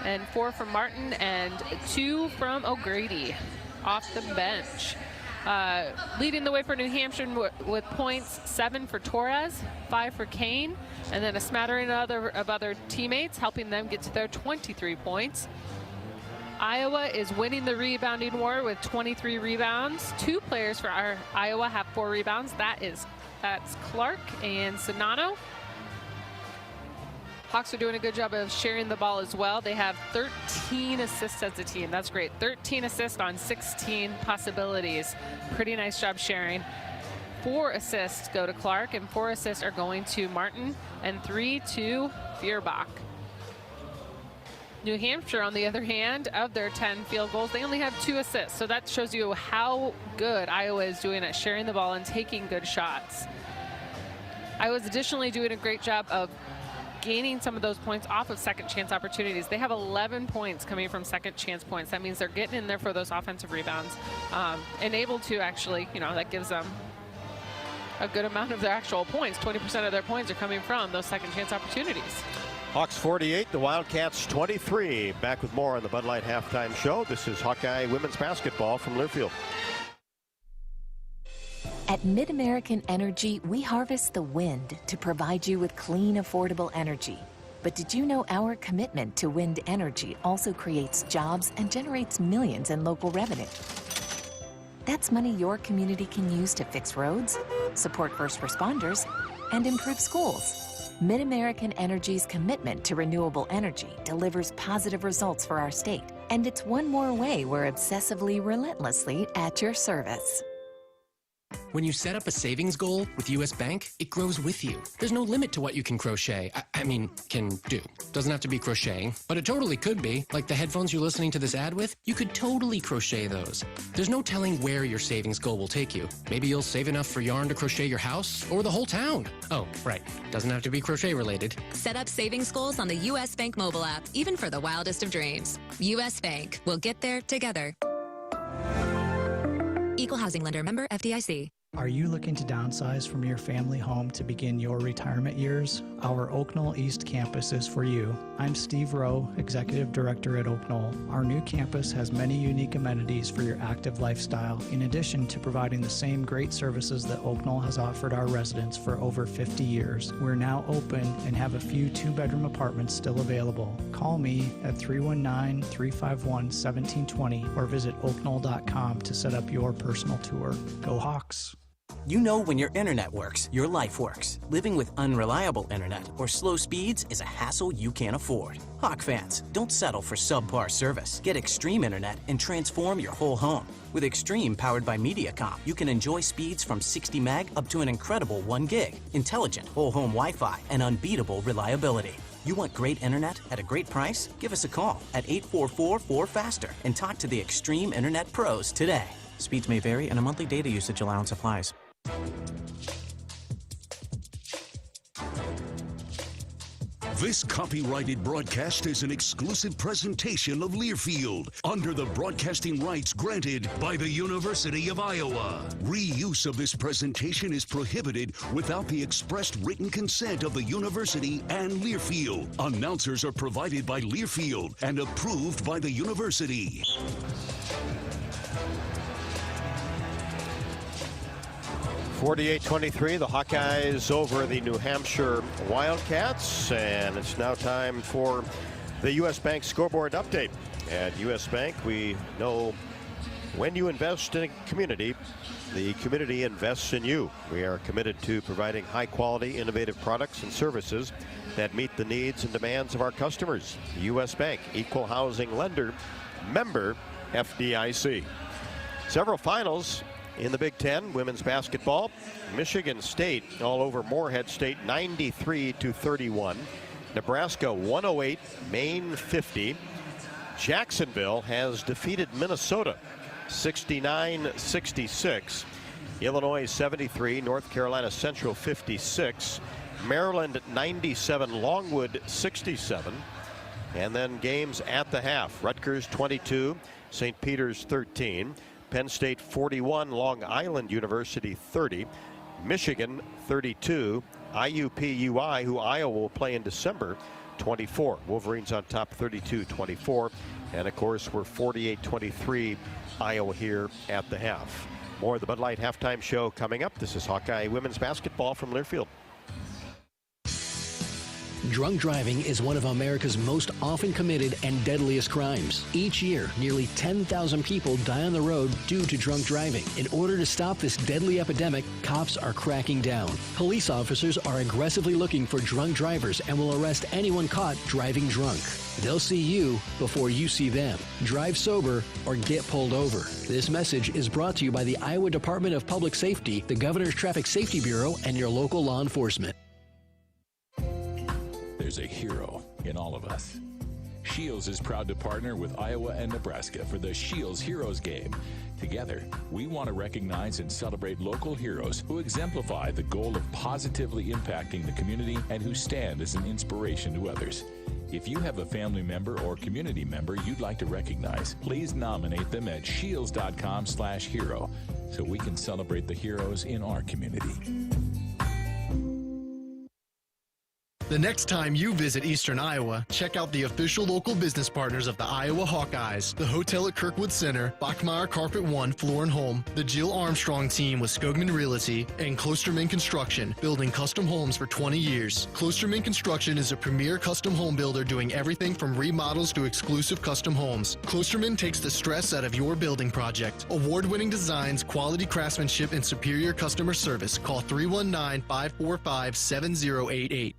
and 4 from Martin, and 2 from O'Grady off the bench. Leading the way for New Hampshire with points, 7 for Torres, 5 for Kane, and then a smattering of other teammates, helping them get to their 23 points. Iowa is winning the rebounding war with 23 rebounds. 2 players for Iowa have 4 rebounds. That's Clark and Sonano. Hawks are doing a good job of sharing the ball as well. They have 13 assists as a team. That's great. 13 assists on 16 possibilities. Pretty nice job sharing. 4 assists go to Clark, and 4 assists are going to Martin, and 3 to Bierbach. New Hampshire, on the other hand, of their 10 field goals, they only have 2 assists. So that shows you how good Iowa is doing at sharing the ball and taking good shots. Iowa's additionally doing a great job of gaining some of those points off of second chance opportunities. They have 11 points coming from second chance points. That means they're getting in there for those offensive rebounds and able to actually, that gives them a good amount of their actual points. 20% of their points are coming from those second chance opportunities. Hawks 48, the Wildcats 23. Back with more on the Bud Light halftime show. This is Hawkeye women's basketball from Learfield. At MidAmerican Energy, we harvest the wind to provide you with clean, affordable energy. But did you know our commitment to wind energy also creates jobs and generates millions in local revenue? That's money your community can use to fix roads, support first responders, and improve schools. MidAmerican Energy's commitment to renewable energy delivers positive results for our state. And it's one more way we're obsessively, relentlessly at your service. When you set up a savings goal with U.S. Bank, it grows with you. There's no limit to what you can crochet. Can do. Doesn't have to be crocheting, but it totally could be. Like the headphones you're listening to this ad with, you could totally crochet those. There's no telling where your savings goal will take you. Maybe you'll save enough for yarn to crochet your house or the whole town. Oh, right. Doesn't have to be crochet related. Set up savings goals on the U.S. Bank mobile app, even for the wildest of dreams. U.S. Bank. We'll get there together. Equal housing lender, member FDIC. Are you looking to downsize from your family home to begin your retirement years? Our Oak Knoll East campus is for you. I'm Steve Rowe, Executive Director at Oak Knoll. Our new campus has many unique amenities for your active lifestyle, in addition to providing the same great services that Oak Knoll has offered our residents for over 50 years. We're now open and have a few 2-bedroom apartments still available. Call me at 319-351-1720 or visit oakknoll.com to set up your personal tour. Go Hawks! You know when your internet works, your life works. Living with unreliable internet or slow speeds is a hassle you can't afford. Hawk fans, don't settle for subpar service. Get Extreme Internet and transform your whole home. With Extreme powered by Mediacom, you can enjoy speeds from 60 meg up to an incredible 1 gig, intelligent whole home Wi-Fi, and unbeatable reliability. You want great internet at a great price? Give us a call at 844-4FASTER and talk to the Extreme Internet Pros today. Speeds may vary and a monthly data usage allowance applies. This copyrighted broadcast is an exclusive presentation of Learfield under the broadcasting rights granted by the University of Iowa. Reuse of this presentation is prohibited without the expressed written consent of the university and Learfield. Announcers are provided by Learfield and approved by the university. 48-23, the Hawkeyes over the New Hampshire Wildcats, and it's now time for the U.S. Bank Scoreboard update. At U.S. Bank, we know when you invest in a community, the community invests in you. We are committed to providing high-quality, innovative products and services that meet the needs and demands of our customers. U.S. Bank, equal housing lender, member FDIC. Several finals in the Big Ten women's basketball. Michigan State all over Morehead State 93-31. Nebraska 108, Maine 50. Jacksonville has defeated Minnesota 69-66. Illinois 73, North Carolina Central 56. Maryland 97, Longwood 67. And then games at the half. Rutgers 22, St. Peter's 13. Penn State 41, Long Island University 30. Michigan 32, IUP-UI, who Iowa will play in December, 24. Wolverines on top 32-24. And of course, we're 48-23 Iowa here at the half. More of the Bud Light halftime show coming up. This is Hawkeye women's basketball from Learfield. Drunk driving is one of America's most often committed and deadliest crimes. Each year, nearly 10,000 people die on the road due to drunk driving. In order to stop this deadly epidemic, cops are cracking down. Police officers are aggressively looking for drunk drivers and will arrest anyone caught driving drunk. They'll see you before you see them. Drive sober or get pulled over. This message is brought to you by the Iowa Department of Public Safety, the Governor's Traffic Safety Bureau, and your local law enforcement. There's a hero in all of us. Shields is proud to partner with Iowa and Nebraska for the Shields Heroes Game. Together, we want to recognize and celebrate local heroes who exemplify the goal of positively impacting the community and who stand as an inspiration to others. If you have a family member or community member you'd like to recognize, please nominate them at shields.com/hero so we can celebrate the heroes in our community. The next time you visit Eastern Iowa, check out the official local business partners of the Iowa Hawkeyes, the Hotel at Kirkwood Center, Bachmeyer Carpet One Floor and Home, the Jill Armstrong team with Skogman Realty, and Klosterman Construction, building custom homes for 20 years. Klosterman Construction is a premier custom home builder doing everything from remodels to exclusive custom homes. Klosterman takes the stress out of your building project. Award-winning designs, quality craftsmanship, and superior customer service. Call 319-545-7088.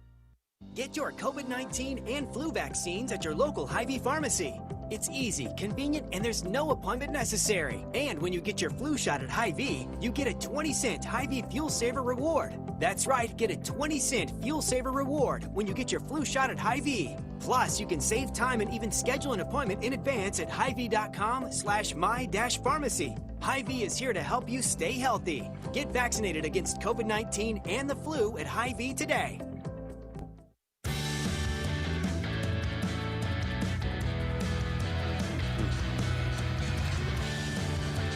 Get your COVID-19 and flu vaccines at your local Hy-Vee pharmacy. It's easy, convenient, and there's no appointment necessary. And when you get your flu shot at Hy-Vee, you get a 20-cent Hy-Vee Fuel Saver reward. That's right, get a 20-cent Fuel Saver reward when you get your flu shot at Hy-Vee. Plus, you can save time and even schedule an appointment in advance at hyvee.com/my-pharmacy. Hy-Vee is here to help you stay healthy. Get vaccinated against COVID-19 and the flu at Hy-Vee today.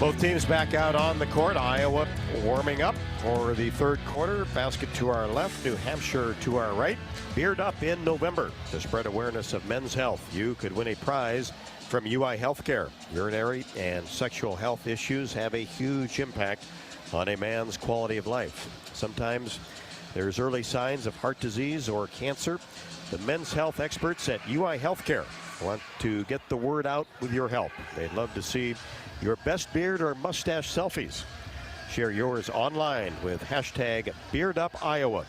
Both teams back out on the court. Iowa warming up for the third quarter. Basket to our left, New Hampshire to our right. Beard Up in November to spread awareness of men's health. You could win a prize from UI Healthcare. Urinary and sexual health issues have a huge impact on a man's quality of life. Sometimes there's early signs of heart disease or cancer. The men's health experts at UI Healthcare want to get the word out with your help. They'd love to see your best beard or mustache selfies. Share yours online with hashtag BeardUpIowa.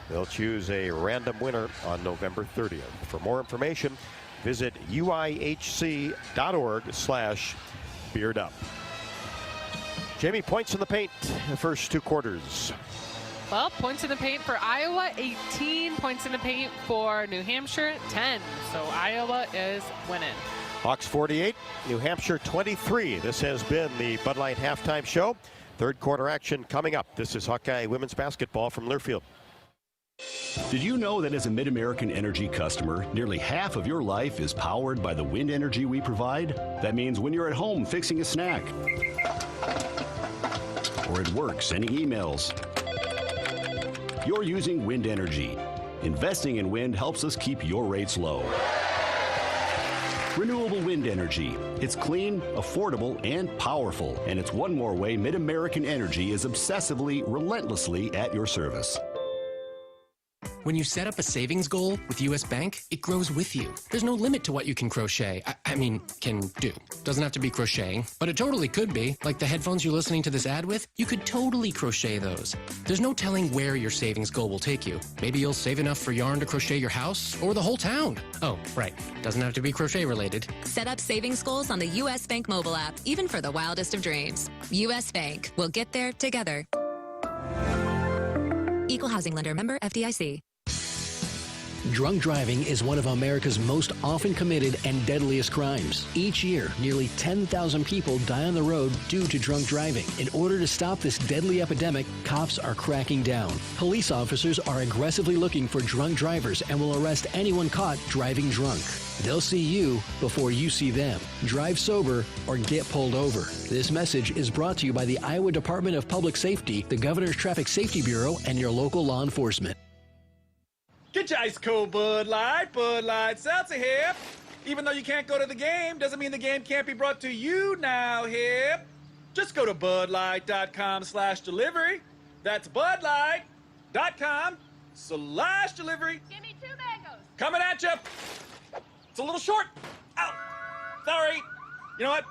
They'll choose a random winner on November 30th. For more information, visit uihc.org/beardup. Jamie, points in the paint the first two quarters. Well, points in the paint for Iowa, 18. Points in the paint for New Hampshire, 10. So Iowa is winning. Hawks 48, New Hampshire 23. This has been the Bud Light halftime show. Third quarter action coming up. This is Hawkeye women's basketball from Learfield. Did you know that as a Mid-American Energy customer, nearly half of your life is powered by the wind energy we provide? That means when you're at home fixing a snack, or at work sending emails, you're using wind energy. Investing in wind helps us keep your rates low. Renewable wind energy. It's clean, affordable, and powerful. And it's one more way Mid-American Energy is obsessively, relentlessly at your service. When you set up a savings goal with U.S. Bank, it grows with you. There's no limit to what you can crochet. Can do. Doesn't have to be crocheting, but it totally could be. Like the headphones you're listening to this ad with, you could totally crochet those. There's no telling where your savings goal will take you. Maybe you'll save enough for yarn to crochet your house or the whole town. Oh, right. Doesn't have to be crochet related. Set up savings goals on the U.S. Bank mobile app, even for the wildest of dreams. U.S. Bank. We'll get there together. Equal housing lender, member FDIC. Drunk driving is one of America's most often committed and deadliest crimes. Each year, nearly 10,000 people die on the road due to drunk driving. In order to stop this deadly epidemic, cops are cracking down. Police officers are aggressively looking for drunk drivers and will arrest anyone caught driving drunk. They'll see you before you see them. Drive sober or get pulled over. This message is brought to you by the Iowa Department of Public Safety, the Governor's Traffic Safety Bureau, and your local law enforcement. Get your ice cold Bud Light Seltzer here. Even though you can't go to the game, doesn't mean the game can't be brought to you now here. Just go to budlight.com/delivery. That's budlight.com/delivery. Give me 2 mangoes. Coming at you. It's a little short. Ow. Sorry. You know what?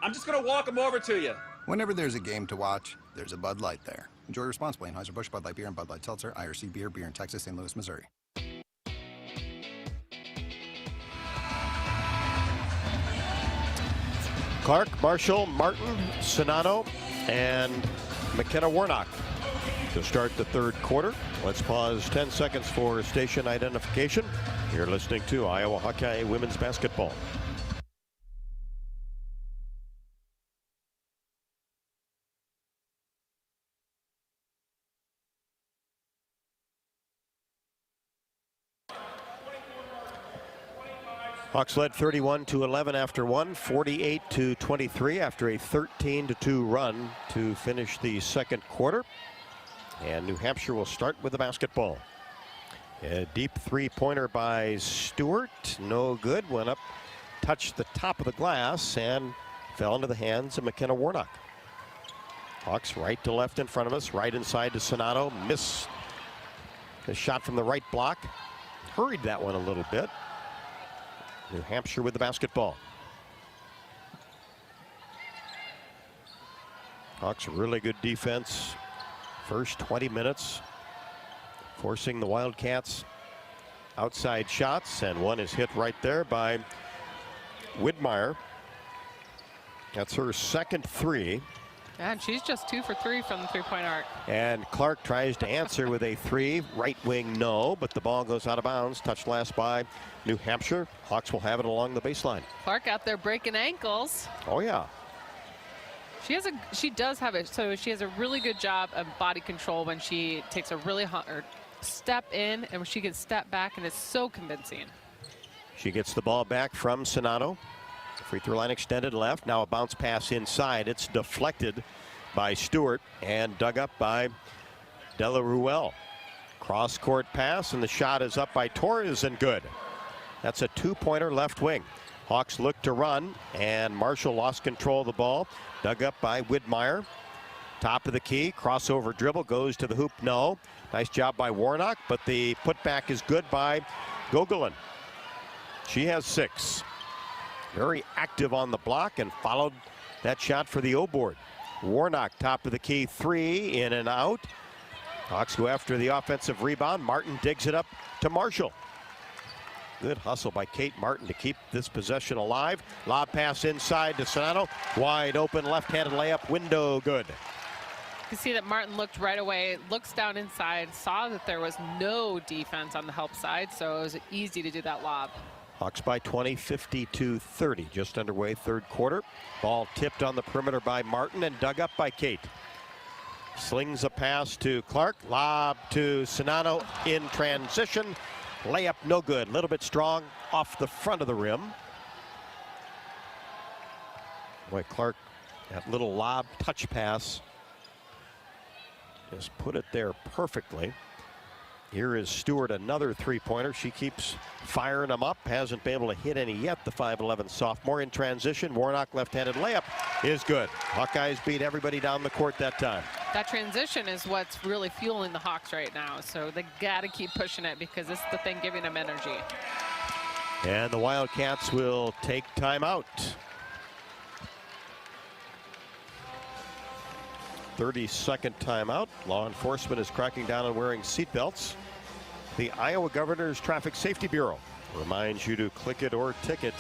I'm just going to walk them over to you. Whenever there's a game to watch, there's a Bud Light there. Enjoy responsibly. Anheuser-Busch, Bud Light Beer, and Bud Light Seltzer, IRC Beer, beer in Texas, St. Louis, Missouri. Clark, Marshall, Martin, Sonato, and McKenna Warnock to start the third quarter. Let's pause 10 seconds for station identification. You're listening to Iowa Hawkeye Women's Basketball. Hawks led 31-11 after one, 48-23 after a 13-2 run to finish the second quarter. And New Hampshire will start with the basketball. A deep three-pointer by Stewart, no good. Went up, touched the top of the glass, and fell into the hands of McKenna Warnock. Hawks right to left in front of us, right inside to Sonato. Missed the shot from the right block. Hurried that one a little bit. New Hampshire with the basketball. Hawks really good defense. First 20 minutes, forcing the Wildcats outside shots, and one is hit right there by Widmeyer. That's her second three. Yeah, and she's just 2 for 3 from the three-point arc. And Clark tries to answer with a three. Right wing, no, but the ball goes out of bounds. Touched last by New Hampshire. Hawks will have it along the baseline. Clark out there breaking ankles. Oh, yeah. She does have it. So she has a really good job of body control when she takes a really step in, and when she can step back, and it's so convincing. She gets the ball back from Sonato. Free throw line extended left. Now a bounce pass inside. It's deflected by Stewart and dug up by Della Ruel. Cross court pass, and the shot is up by Torres and good. That's a two-pointer left wing. Hawks look to run, and Marshall lost control of the ball. Dug up by Widmeyer. Top of the key, crossover dribble, goes to the hoop, no. Nice job by Warnock, but the putback is good by Gogolin. She has 6. Very active on the block and followed that shot for the O-board. Warnock, top of the key, 3, in and out. Hawks go after the offensive rebound. Martin digs it up to Marshall. Good hustle by Kate Martin to keep this possession alive. Lob pass inside to Sonato. Wide open left-handed layup, window good. You see that Martin looked right away, looks down inside, saw that there was no defense on the help side, so it was easy to do that lob. Hawks by 20, 52-30, just underway third quarter. Ball tipped on the perimeter by Martin and dug up by Kate. Slings a pass to Clark, lob to Sonato in transition. Layup no good, a little bit strong off the front of the rim. Boy, Clark, that little lob touch pass, just put it there perfectly. Here is Stewart, another three-pointer. She keeps firing them up. Hasn't been able to hit any yet, the 5'11 sophomore. In transition, Warnock left-handed layup is good. Hawkeyes beat everybody down the court that time. that transition is what's really fueling the Hawks right now. So they got to keep pushing it because this is the thing giving them energy. And the Wildcats will take timeout. 30-second timeout. Law enforcement is cracking down on wearing seatbelts. The Iowa Governor's Traffic Safety Bureau reminds you to click it or ticket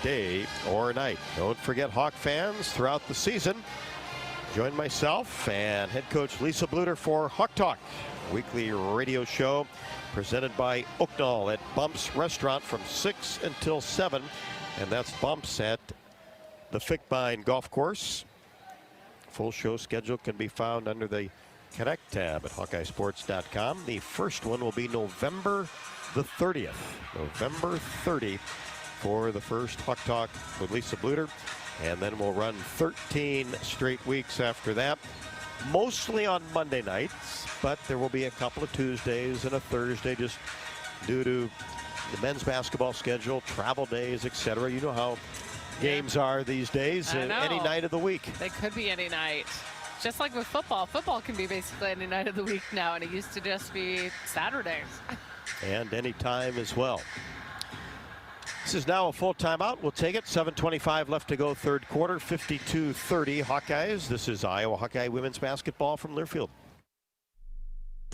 day or night. Don't forget, Hawk fans, throughout the season, join myself and head coach Lisa Bluter for Hawk Talk, a weekly radio show presented by Oaknall at Bumps Restaurant from 6 until 7. And that's Bumps at the Fickbine Golf Course. Full show schedule can be found under the Connect tab at HawkeyeSports.com. The first one will be November the 30th. November 30 for the first Hawk Talk with Lisa Bluter. And then we'll run 13 straight weeks after that. Mostly on Monday nights, but there will be a couple of Tuesdays and a Thursday just due to the men's basketball schedule, travel days, etc. You know how games are these days, any night of the week. They could be any night. Just like with football. Football can be basically any night of the week now, and it used to just be Saturdays. And any time as well. This is now a full timeout. We'll take it. 7:25 left to go, third quarter, 52-30 Hawkeyes. This is Iowa Hawkeye women's basketball from Learfield.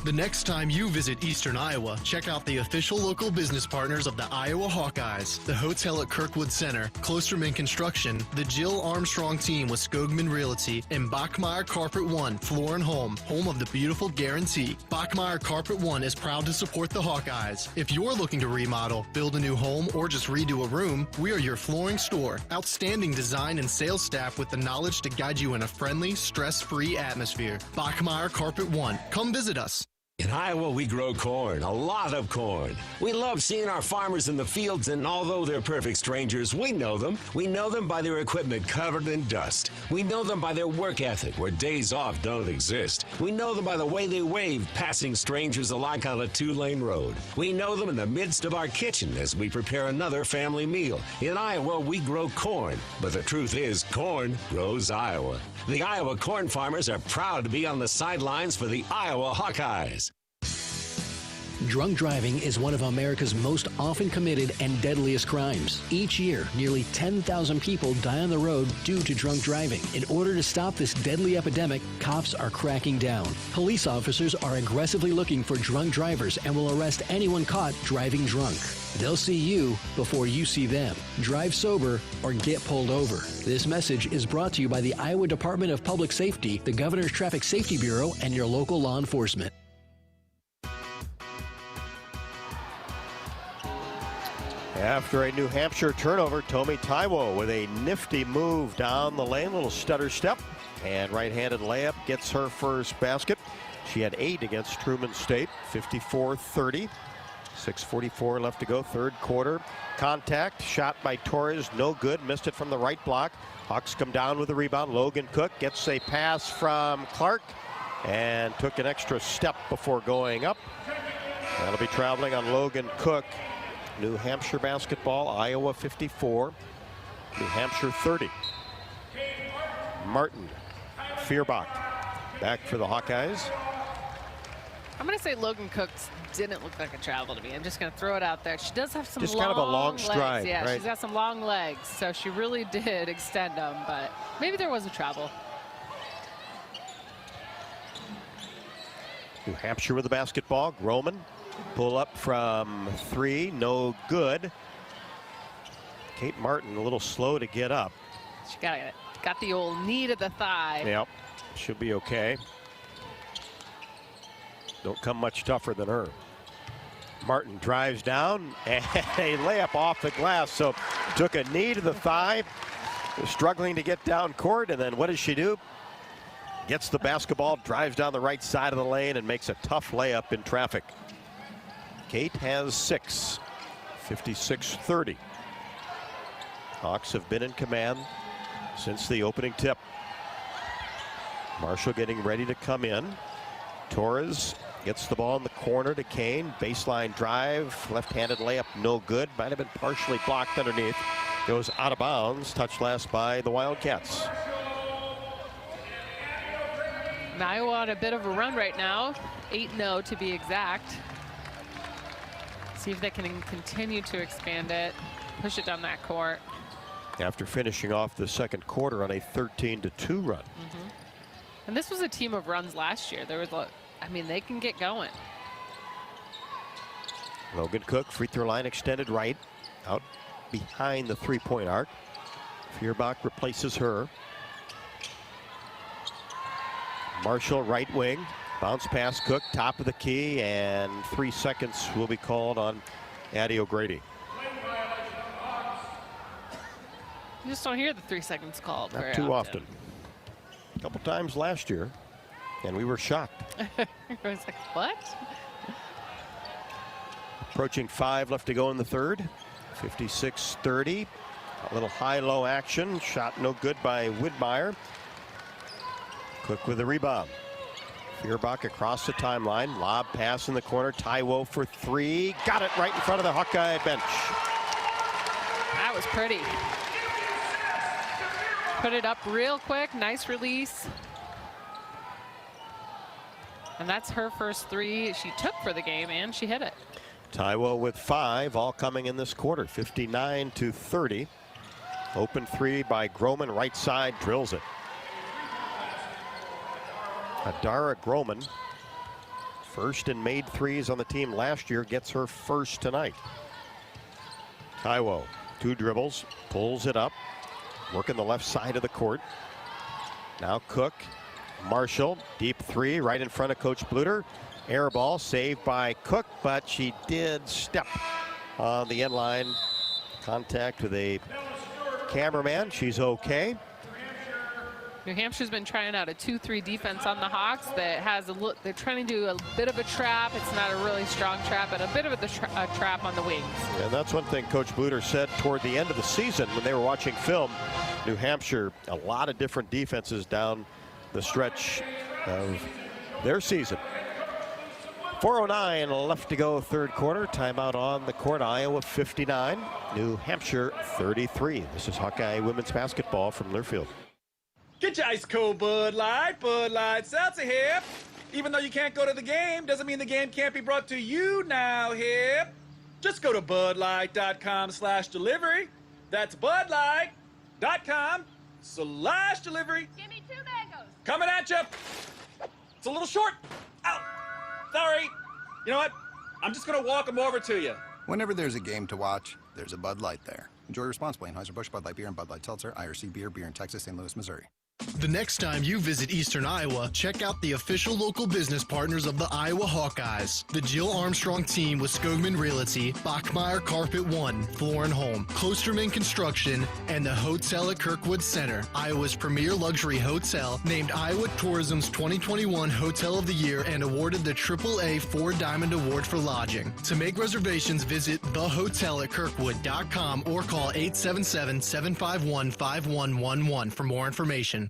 The next time you visit Eastern Iowa, check out the official local business partners of the Iowa Hawkeyes, the hotel at Kirkwood Center, Klosterman Construction, the Jill Armstrong team with Skogman Realty, and Bachmeyer Carpet One, Floor and Home of the beautiful Guarantee. Bachmeyer Carpet One is proud to support the Hawkeyes. If you're looking to remodel, build a new home, or just redo a room, we are your flooring store. Outstanding design and sales staff with the knowledge to guide you in a friendly, stress-free atmosphere. Bachmeyer Carpet One. Come visit us. In Iowa, we grow corn, a lot of corn. We love seeing our farmers in the fields, and although they're perfect strangers, we know them. We know them by their equipment covered in dust. We know them by their work ethic, where days off don't exist. We know them by the way they wave, passing strangers alike on a two-lane road. We know them in the midst of our kitchen as we prepare another family meal. In Iowa, we grow corn, but the truth is, corn grows Iowa. The Iowa corn farmers are proud to be on the sidelines for the Iowa Hawkeyes. Drunk driving is one of America's most often committed and deadliest crimes. Each year, nearly 10,000 people die on the road due to drunk driving. In order to stop this deadly epidemic, cops are cracking down. Police officers are aggressively looking for drunk drivers and will arrest anyone caught driving drunk. They'll see you before you see them. Drive sober or get pulled over. This message is brought to you by the Iowa Department of Public Safety, the Governor's Traffic Safety Bureau, and your local law enforcement. After a New Hampshire turnover, Tomi Taiwo with a nifty move down the lane, little stutter step, and right-handed layup gets her first basket. She had 8 against Truman State, 54-30. 6:44 left to go, third quarter. Contact, shot by Torres, no good, missed it from the right block. Hawks come down with the rebound. Logan Cook gets a pass from Clark and took an extra step before going up. That'll be traveling on Logan Cook. New Hampshire basketball, Iowa 54, New Hampshire 30. Martin, Feuerbach back for the Hawkeyes. I'm going to say Logan Cook didn't look like a travel to me. I'm just going to throw it out there. She does have some just long kind of a long legs. stride, Yeah, right? She's got some long legs, so she really did extend them, but maybe there was a travel. New Hampshire with the basketball. Groman, pull up from 3, no good. Kate Martin a little slow to get up. She got the old knee to the thigh. Yep, should be okay. Don't come much tougher than her. Martin drives down and a layup off the glass. So took a knee to the thigh, struggling to get down court, and then what does she do? Gets the basketball, drives down the right side of the lane, and makes a tough layup in traffic. Kate has 6, 56-30. Hawks have been in command since the opening tip. Marshall getting ready to come in. Torres gets the ball in the corner to Kane. Baseline drive, left-handed layup, no good. Might have been partially blocked underneath. Goes out of bounds, touched last by the Wildcats. Iowa on a bit of a run right now, 8-0 to be exact. See if they can continue to expand it, push it down that court. After finishing off the second quarter on a 13-2 run. And this was a team of runs last year. There was, I mean, they can get going. Logan Cook, free throw line extended right, out behind the three-point arc. Feuerbach replaces her. Marshall, right wing, bounce pass Cook, top of the key, and 3 seconds will be called on Addie O'Grady. You just don't hear the 3 seconds called Not very too often. A couple times last year, and we were shocked. I was like, what? Approaching 5 left to go in the third. 56-30. A little high-low action. Shot no good by Widmeyer. Cook with a rebound. Feuerbach across the timeline. Lob pass in the corner. Taiwo for 3. Got it right in front of the Hawkeye bench. That was pretty. Put it up real quick. Nice release. And that's her first 3 she took for the game, and she hit it. Taiwo with 5, all coming in this quarter. 59-30. Open 3 by Groman, right side, drills it. Adara Groman, first in made 3s on the team last year, gets her first tonight. Taiwo, 2 dribbles, pulls it up, working the left side of the court. Now Cook, Marshall, deep 3 right in front of Coach Bluter. Air ball saved by Cook, but she did step on the end line. Contact with a cameraman. She's okay. New Hampshire's been trying out a 2-3 defense on the Hawks that has a look. They're trying to do a bit of a trap. It's not a really strong trap, but a bit of a trap on the wings. And that's one thing Coach Bluter said toward the end of the season when they were watching film. New Hampshire, a lot of different defenses down the stretch of their season. 4:09 left to go, third quarter. Timeout on the court. Iowa 59, New Hampshire 33. This is Hawkeye women's basketball from Learfield. Get your ice cold Bud Light. Bud Light Seltzer here. Even though you can't go to the game, doesn't mean the game can't be brought to you now here. Just go to budlight.com/delivery. That's budlight.com/delivery. Give me 2 mangoes. Coming at you. It's a little short. Ow. Sorry. You know what? I'm just going to walk them over to you. Whenever there's a game to watch, there's a Bud Light there. Enjoy responsibly. Anheuser-Busch, Bud Light Beer, and Bud Light Seltzer. IRC Beer, beer in Texas, St. Louis, Missouri. The next time you visit Eastern Iowa, check out the official local business partners of the Iowa Hawkeyes. The Jill Armstrong team with Skogman Realty, Bachmeyer Carpet One, Floor and Home, Klosterman Construction, and the Hotel at Kirkwood Center, Iowa's premier luxury hotel, named Iowa Tourism's 2021 Hotel of the Year and awarded the AAA 4 Diamond Award for lodging. To make reservations, visit thehotelatkirkwood.com or call 877-751-5111 for more information.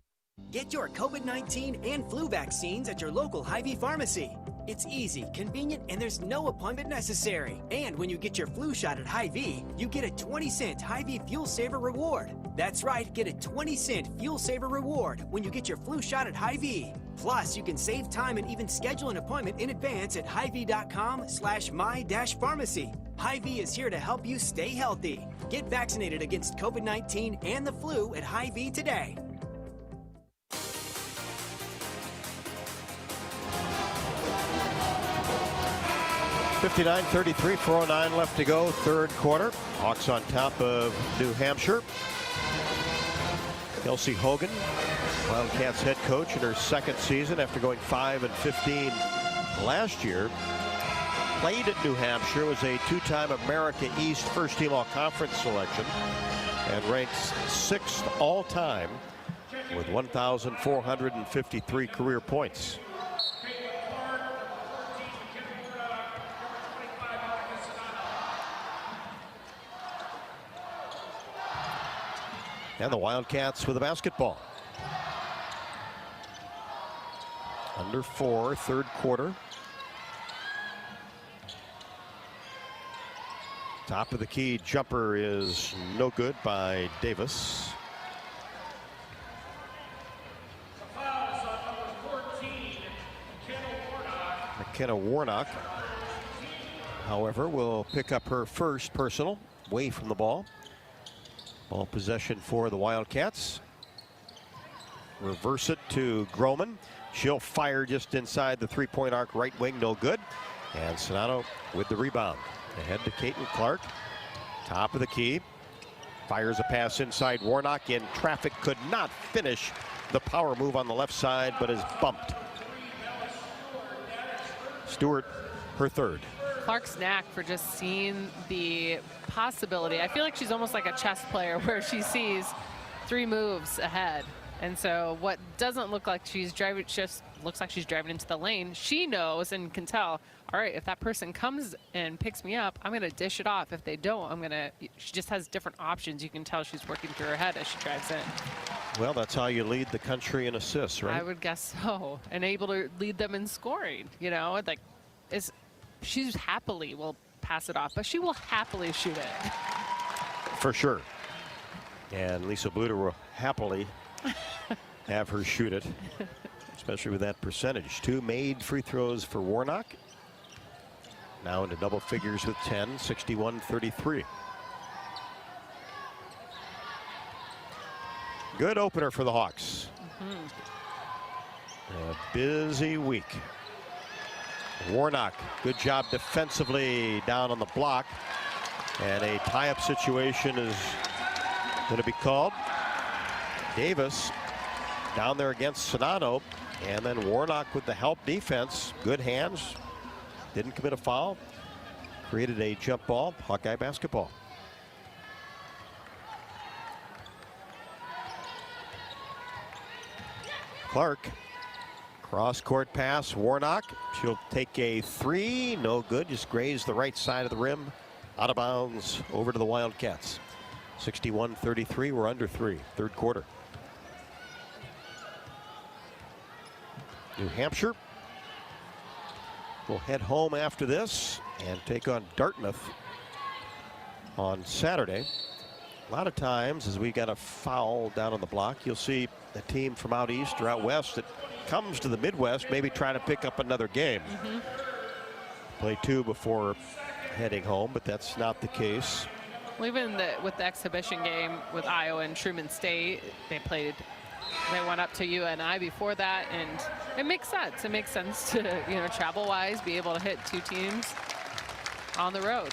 Get your COVID-19 and flu vaccines at your local Hy-Vee pharmacy. It's easy, convenient, and there's no appointment necessary. And when you get your flu shot at Hy-Vee, you get a 20-cent Hy-Vee Fuel Saver reward. That's right, get a 20-cent Fuel Saver reward when you get your flu shot at Hy-Vee. Plus, you can save time and even schedule an appointment in advance at hyvee.com/my-pharmacy. Hy-Vee is here to help you stay healthy. Get vaccinated against COVID-19 and the flu at Hy-Vee today. 59-33, 4:09 left to go, third quarter. Hawks on top of New Hampshire. Kelsey Hogan, Wildcats head coach in her second season after going 5-15 last year. Played at New Hampshire, was a 2-time America East first team all-conference selection, and ranks 6th all-time with 1,453 career points. And the Wildcats with the basketball. Under 4, third quarter. Top of the key jumper is no good by Davis. Fouls on number 14, McKenna Warnock, however, will pick up her first personal away from the ball. Ball possession for the Wildcats. Reverse it to Groman. She'll fire just inside the three-point arc, right wing, no good. And Sonato with the rebound. Ahead to Caitlin Clark. Top of the key. Fires a pass inside. Warnock in traffic, could not finish the power move on the left side, but is bumped. Stewart, her third. Clark's knack for just seeing the possibility. I feel like she's almost like a chess player where she sees 3 moves ahead. And so what doesn't look like she's driving, just looks like she's driving into the lane. She knows and can tell, all right, if that person comes and picks me up, I'm going to dish it off. If they don't, she just has different options. You can tell she's working through her head as she drives in. Well, that's how you lead the country in assists, right? I would guess so. And able to lead them in scoring, you know, like she's happily will pass it off, but she will happily shoot it. For sure. And Lisa Bluter will happily have her shoot it, especially with that percentage. 2 made free throws for Warnock. Now into double figures with 10, 61-33. Good opener for the Hawks. A busy week. Warnock, good job defensively down on the block. And a tie-up situation is going to be called. Davis down there against Sonato, and then Warnock with the help defense. Good hands, didn't commit a foul, created a jump ball. Hawkeye basketball. Clark, cross-court pass, Warnock. She'll take a 3, no good, just grazed the right side of the rim, out of bounds, over to the Wildcats. 61-33, we're under 3, third quarter. New Hampshire will head home after this and take on Dartmouth on Saturday. A lot of times, as we got a foul down on the block, you'll see a team from out east or out west that comes to the Midwest, maybe trying to pick up another game. Play 2 before heading home, but that's not the case. Well, even with the exhibition game with Iowa and Truman State, they went up to UNI before that, and it makes sense. It makes sense to, you know, travel-wise, be able to hit 2 teams on the road.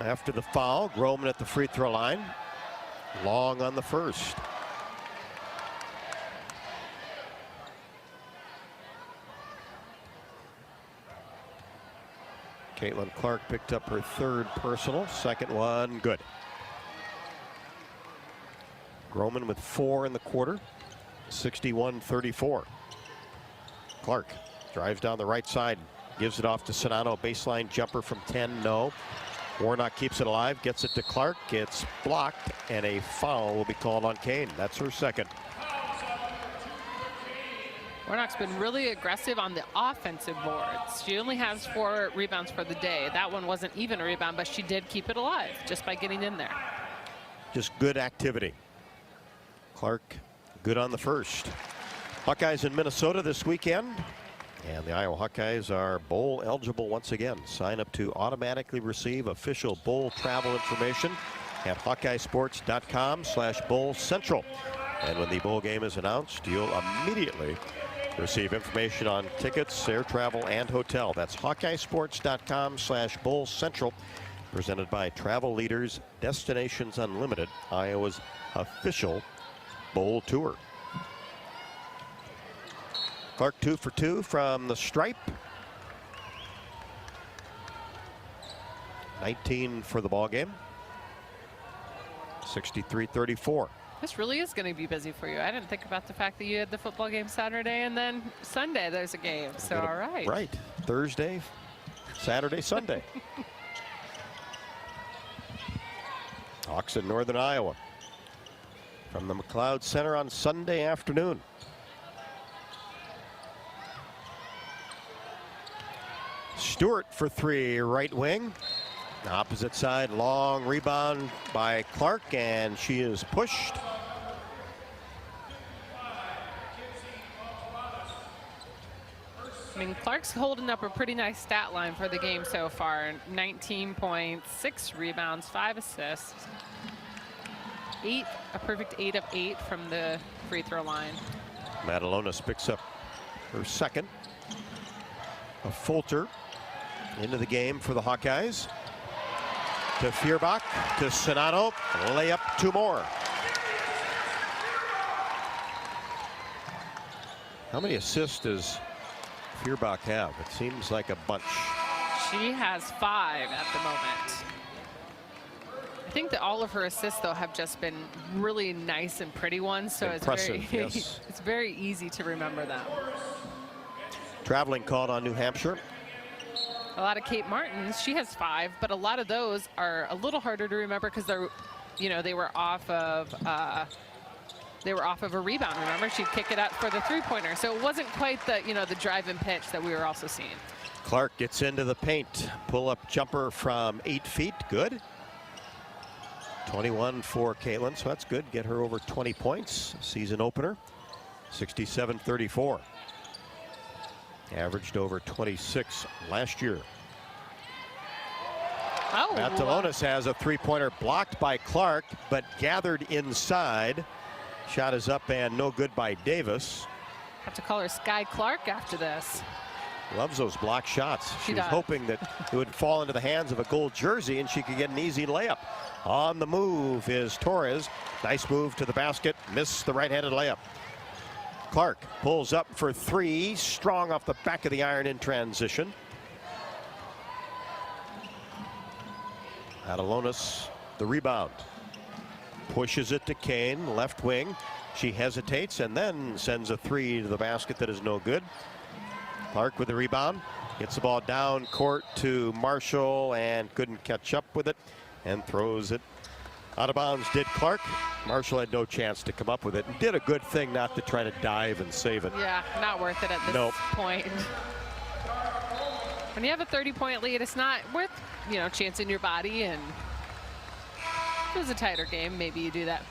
After the foul, Groman at the free throw line. Long on the first. Caitlin Clark picked up her 3rd personal, second one good. Groman with 4 in the quarter, 61-34. Clark drives down the right side, gives it off to Sonato, baseline jumper from 10, no. Warnock keeps it alive, gets it to Clark, it's blocked, and a foul will be called on Kane. That's her second. Warnock's been really aggressive on the offensive boards. She only has 4 rebounds for the day. That one wasn't even a rebound, but she did keep it alive just by getting in there. Just good activity. Clark, good on the first. Hawkeyes in Minnesota this weekend. And the Iowa Hawkeyes are bowl eligible once again. Sign up to automatically receive official bowl travel information at hawkeyesports.com/bowl central. And when the bowl game is announced, you'll immediately receive information on tickets, air travel, and hotel. That's hawkeyesports.com/bowl central. Presented by Travel Leaders, Destinations Unlimited, Iowa's official bowl tour. Clark 2 for 2 from the stripe. 19 for the ball game. 63-34. This really is going to be busy for you. I didn't think about the fact that you had the football game Saturday and then Sunday there's a game. So all right. Right. Thursday, Saturday, Sunday. Hawks in Northern Iowa from the McLeod Center on Sunday afternoon. Stewart for 3, right wing. Opposite side, long rebound by Clark, and she is pushed. I mean, Clark's holding up a pretty nice stat line for the game so far. 19 points, 6 rebounds, 5 assists. A perfect 8 of 8 from the free throw line. Madalonis picks up her second. A Fulter into the game for the Hawkeyes. To Feuerbach, to Sonato, layup 2 more. How many assists does Feuerbach have? It seems like a bunch. She has 5 at the moment. I think that all of her assists, though, have just been really nice and pretty ones, so impressive, it's very, yes. it's very easy to remember them. Traveling called on New Hampshire. A lot of Kate Martins, she has 5, but a lot of those are a little harder to remember because they're, they were off of a rebound. Remember, she'd kick it out for the three-pointer, so it wasn't quite the the drive and pitch that we were also seeing. Clark gets into the paint, pull-up jumper from 8 feet, good. 21 for Caitlin, so that's good. Get her over 20 points, season opener, 67-34. Averaged over 26 last year. Oh. Matalonis has a three-pointer blocked by Clark, but gathered inside. Shot is up and no good by Davis. Have to call her Sky Clark after this. Loves those block shots. She was does. hoping that it would fall into the hands of a gold jersey and she could get an easy layup. On the move is Torres. Nice move to the basket. Missed the right-handed layup. Clark pulls up for 3. Strong off the back of the iron in transition. Madalonis, the rebound. Pushes it to Kane, left wing. She hesitates and then sends a 3 to the basket that is no good. Clark with the rebound. Gets the ball down court to Marshall and couldn't catch up with it and throws it out of bounds. Did Clark. Marshall had no chance to come up with it and did a good thing not to try to dive and save it. Yeah, not worth it at this point. When you have a 30-point lead, it's not worth, chancing your body, and if it was a tighter game, maybe you do that.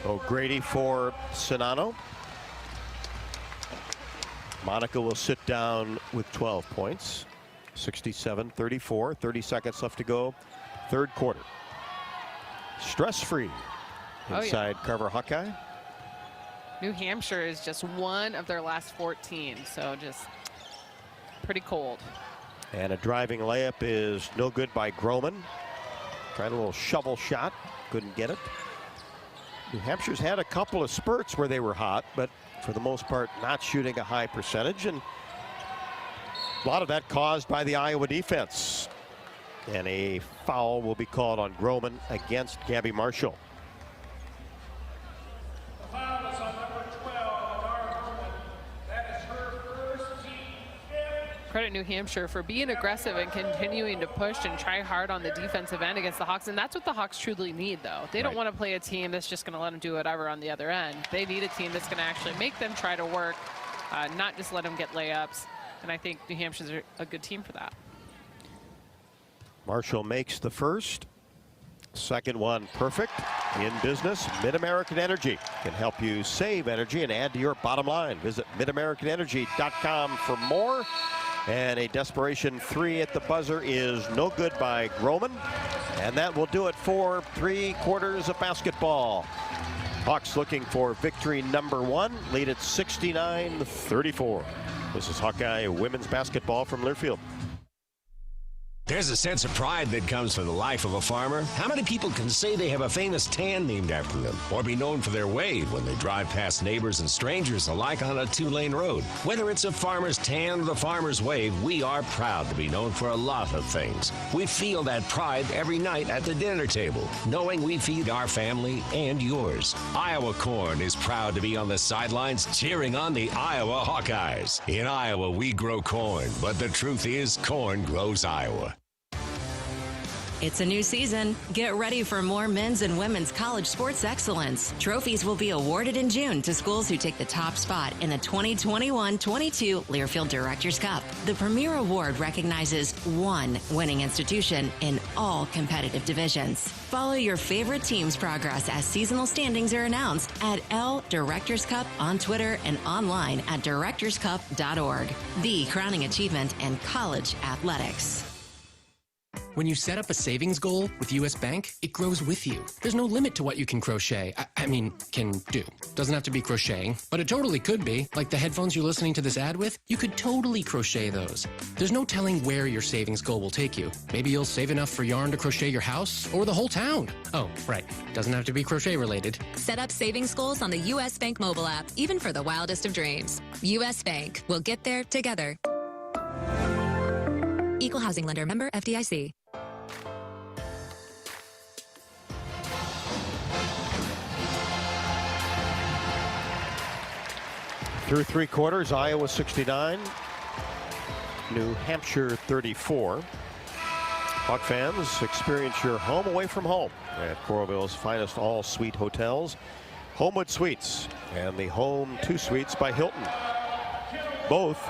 O'Grady for Sonano. Monica will sit down with 12 points. 67-34, 30 seconds left to go. Third quarter. Stress-free inside Carver Hawkeye. New Hampshire is just one of their last 14, so just pretty cold. And a driving layup is no good by Groman. Tried a little shovel shot, couldn't get it. New Hampshire's had a couple of spurts where they were hot, but for the most part not shooting a high percentage, and a lot of that caused by the Iowa defense. And a foul will be called on Groman against Gabby Marshall. Credit New Hampshire for being aggressive and continuing to push and try hard on the defensive end against the Hawks, and that's what the Hawks truly need, though. They don't want to play a team that's just going to let them do whatever on the other end. They need a team that's going to actually make them try to work, not just let them get layups, and I think New Hampshire's a good team for that. Marshall makes the first. Second one perfect. In business, Mid-American Energy can help you save energy and add to your bottom line. Visit midamericanenergy.com for more. And a desperation 3 at the buzzer is no good by Groman. And that will do it for 3 quarters of basketball. Hawks looking for victory number 1. Lead at 69-34. This is Hawkeye women's basketball from Learfield. There's a sense of pride that comes from the life of a farmer. How many people can say they have a famous tan named after them, or be known for their wave when they drive past neighbors and strangers alike on a 2-lane road? Whether it's a farmer's tan or the farmer's wave, we are proud to be known for a lot of things. We feel that pride every night at the dinner table, knowing we feed our family and yours. Iowa Corn is proud to be on the sidelines cheering on the Iowa Hawkeyes. In Iowa, we grow corn, but the truth is corn grows Iowa. It's a new season. Get ready for more men's and women's college sports excellence. Trophies will be awarded in June to schools who take the top spot in the 2021-22 Learfield Directors Cup. The premier award recognizes one winning institution in all competitive divisions. Follow your favorite team's progress as seasonal standings are announced at L Directors Cup on Twitter and online at directorscup.org. The crowning achievement in college athletics. When you set up a savings goal with U.S. Bank, it grows with you. There's no limit to what you can crochet. Can do. Doesn't have to be crocheting, but it totally could be. Like the headphones you're listening to this ad with, you could totally crochet those. There's no telling where your savings goal will take you. Maybe you'll save enough for yarn to crochet your house or the whole town. Oh, right. Doesn't have to be crochet related. Set up savings goals on the U.S. Bank mobile app, even for the wildest of dreams. U.S. Bank. We'll get there together. Equal housing lender, member FDIC. Through three quarters, Iowa 69, New Hampshire 34. Hawk fans, experience your home away from home at Coralville's finest all-suite hotels, Homewood Suites and the Home 2 Suites by Hilton. Both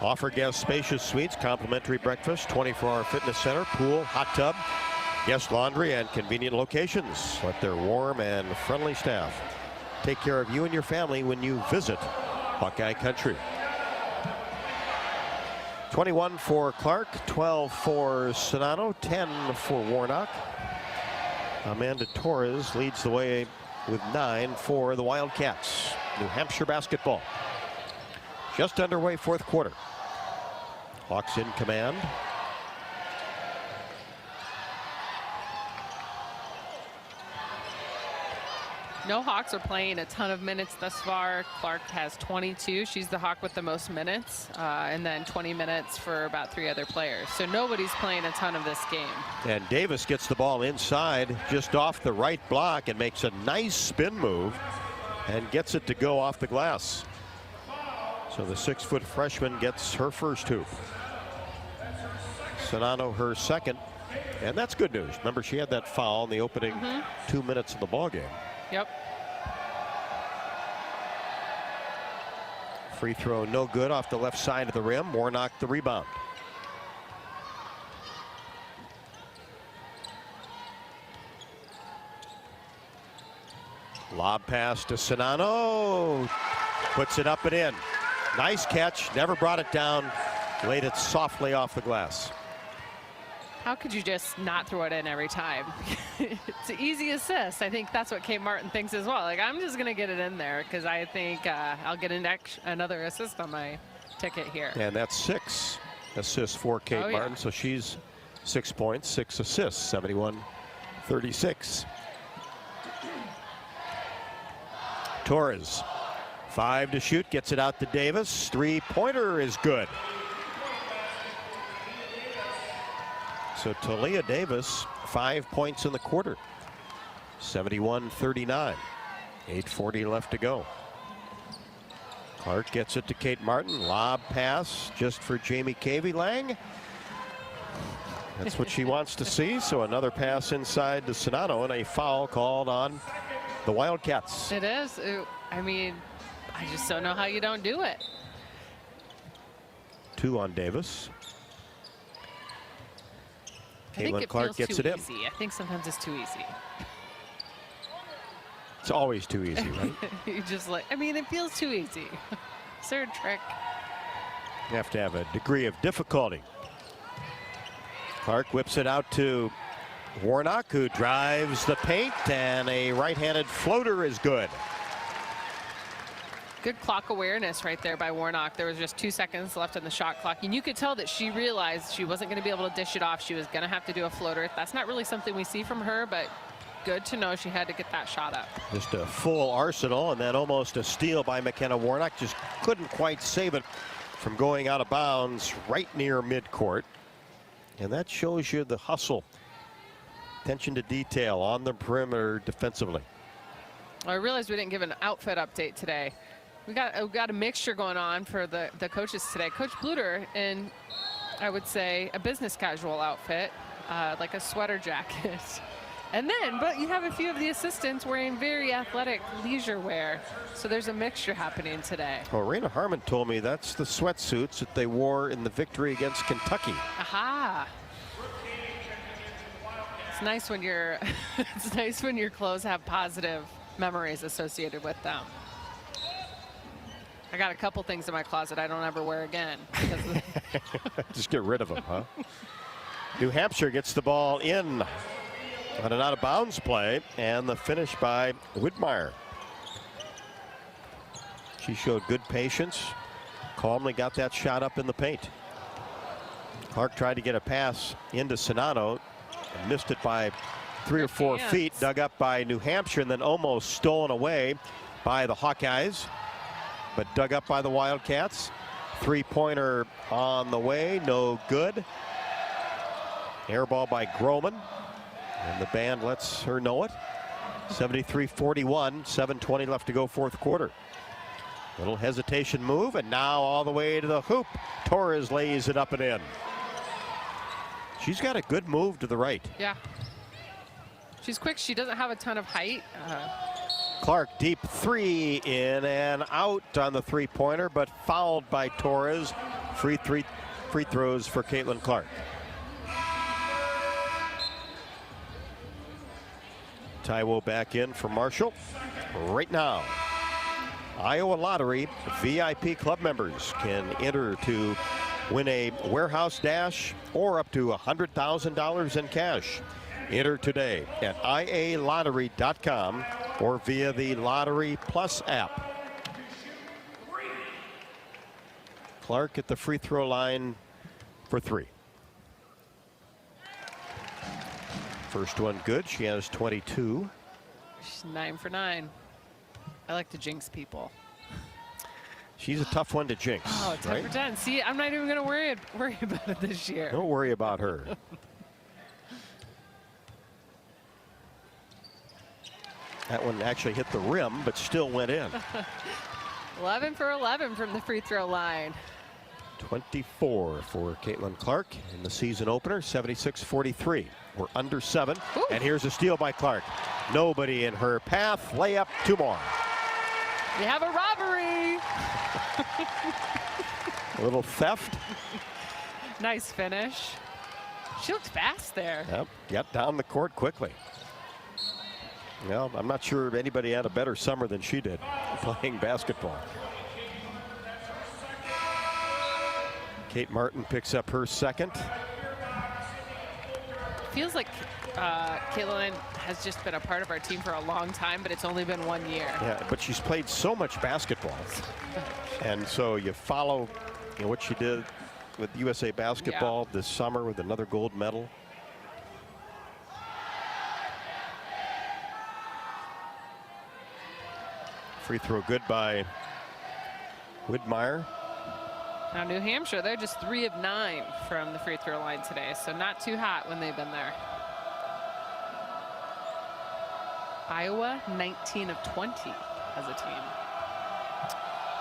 offer guests spacious suites, complimentary breakfast, 24-hour fitness center, pool, hot tub, guest laundry, and convenient locations. Let their warm and friendly staff take care of you and your family when you visit Hawkeye Country. 21 for Clark, 12 for Sonano, 10 for Warnock. Amanda Torres leads the way with 9 for the Wildcats. New Hampshire basketball. Just underway, fourth quarter. Hawks in command. No Hawks are playing a ton of minutes thus far. Clark has 22. She's the Hawk with the most minutes, and then 20 minutes for about 3 other players. So nobody's playing a ton of this game. And Davis gets the ball inside, just off the right block, and makes a nice spin move and gets it to go off the glass. So the 6-foot freshman gets her first hoop. Sonano her second, and that's good news. Remember, she had that foul in the opening 2 minutes of the ball game. Yep. Free throw no good off the left side of the rim. Warnock the rebound. Lob pass to Sonano. Puts it up and in. Nice catch. Never brought it down. Laid it softly off the glass. How could you just not throw it in every time? It's an easy assist. I think that's what Kate Martin thinks as well. Like, I'm just going to get it in there because I think I'll get another assist on my ticket here. And that's 6 assists for Kate Martin. So she's 6 points, 6 assists, 71-36. Torres, 5 to shoot, gets it out to Davis. 3-pointer is good. So Talia Davis, 5 points in the quarter. 71-39. 8:40 left to go. Clark gets it to Kate Martin. Lob pass just for Jamie Cavey. Lang. That's what she wants to see. So another pass inside to Sonano, and a foul called on the Wildcats. It is. I mean, I just don't know how you don't do it. 2 on Davis. I think it Clark feels gets too it in. easy. I think sometimes it's too easy. It's always too easy, right? You just like, I mean, it feels too easy. Third trick. You have to have a degree of difficulty. Clark whips it out to Warnock, who drives the paint, and a right-handed floater is good. Good clock awareness right there by Warnock. There was just 2 seconds left on the shot clock, and you could tell that she realized she wasn't going to be able to dish it off. She was going to have to do a floater. That's not really something we see from her, but good to know she had to get that shot up. Just a full arsenal, and then almost a steal by McKenna Warnock. Just couldn't quite save it from going out of bounds right near midcourt. And that shows you the hustle, attention to detail on the perimeter defensively. I realized we didn't give an outfit update today. We got a mixture going on for the coaches today. Coach Bluter in, I would say, a business casual outfit. like a sweater jacket. And then, but you have a few of the assistants wearing very athletic leisure wear. So there's a mixture happening today. Well, Raina Harmon told me that's the sweatsuits that they wore in the victory against Kentucky. Aha. It's nice when it's nice when your clothes have positive memories associated with them. I got a couple things in my closet I don't ever wear again. Just get rid of them, huh? New Hampshire gets the ball in on an out-of-bounds play, and the finish by Widmeyer. She showed good patience, calmly got that shot up in the paint. Clark tried to get a pass into Sonano, and missed it by 3 or 4 feet, dug up by New Hampshire, and then almost stolen away by the Hawkeyes, but dug up by the Wildcats. Three-pointer on the way, no good. Air ball by Groman. And the band lets her know it. 73-41, 7:20 left to go fourth quarter. Little hesitation move, and now all the way to the hoop. Torres lays it up and in. She's got a good move to the right. Yeah. She's quick. She doesn't have a ton of height. Clark, deep three, in and out on the three-pointer, but fouled by Torres. Free throws for Caitlin Clark. Taiwo back in for Marshall right now. Iowa Lottery VIP club members can enter to win a warehouse dash or up to $100,000 in cash. Enter today at ialottery.com or via the Lottery Plus app. Clark at the free throw line for 3. First one good. She has 22. She's 9 for 9. I like to jinx people. She's a tough one to jinx. Oh, 10 right? for 10. See, I'm not even going to worry about it this year. Don't worry about her. That one actually hit the rim, but still went in. 11 for 11 from the free throw line. 24 for Caitlin Clark in the season opener, 76-43. We're under 7. Ooh. And here's a steal by Clark. Nobody in her path. Layup, 2 more. We have a robbery. A little theft. Nice finish. She looked fast there. Yep, got down the court quickly. Well, I'm not sure anybody had a better summer than she did playing basketball. Kate Martin picks up her second. Feels like Caitlin has just been a part of our team for a long time, but it's only been 1 year. Yeah, but she's played so much basketball. And so you follow what she did with USA Basketball this summer with another gold medal. Free throw good by Widmeyer. Now New Hampshire, they're just 3 of 9 from the free throw line today, so not too hot when they've been there. Iowa, 19 of 20 as a team.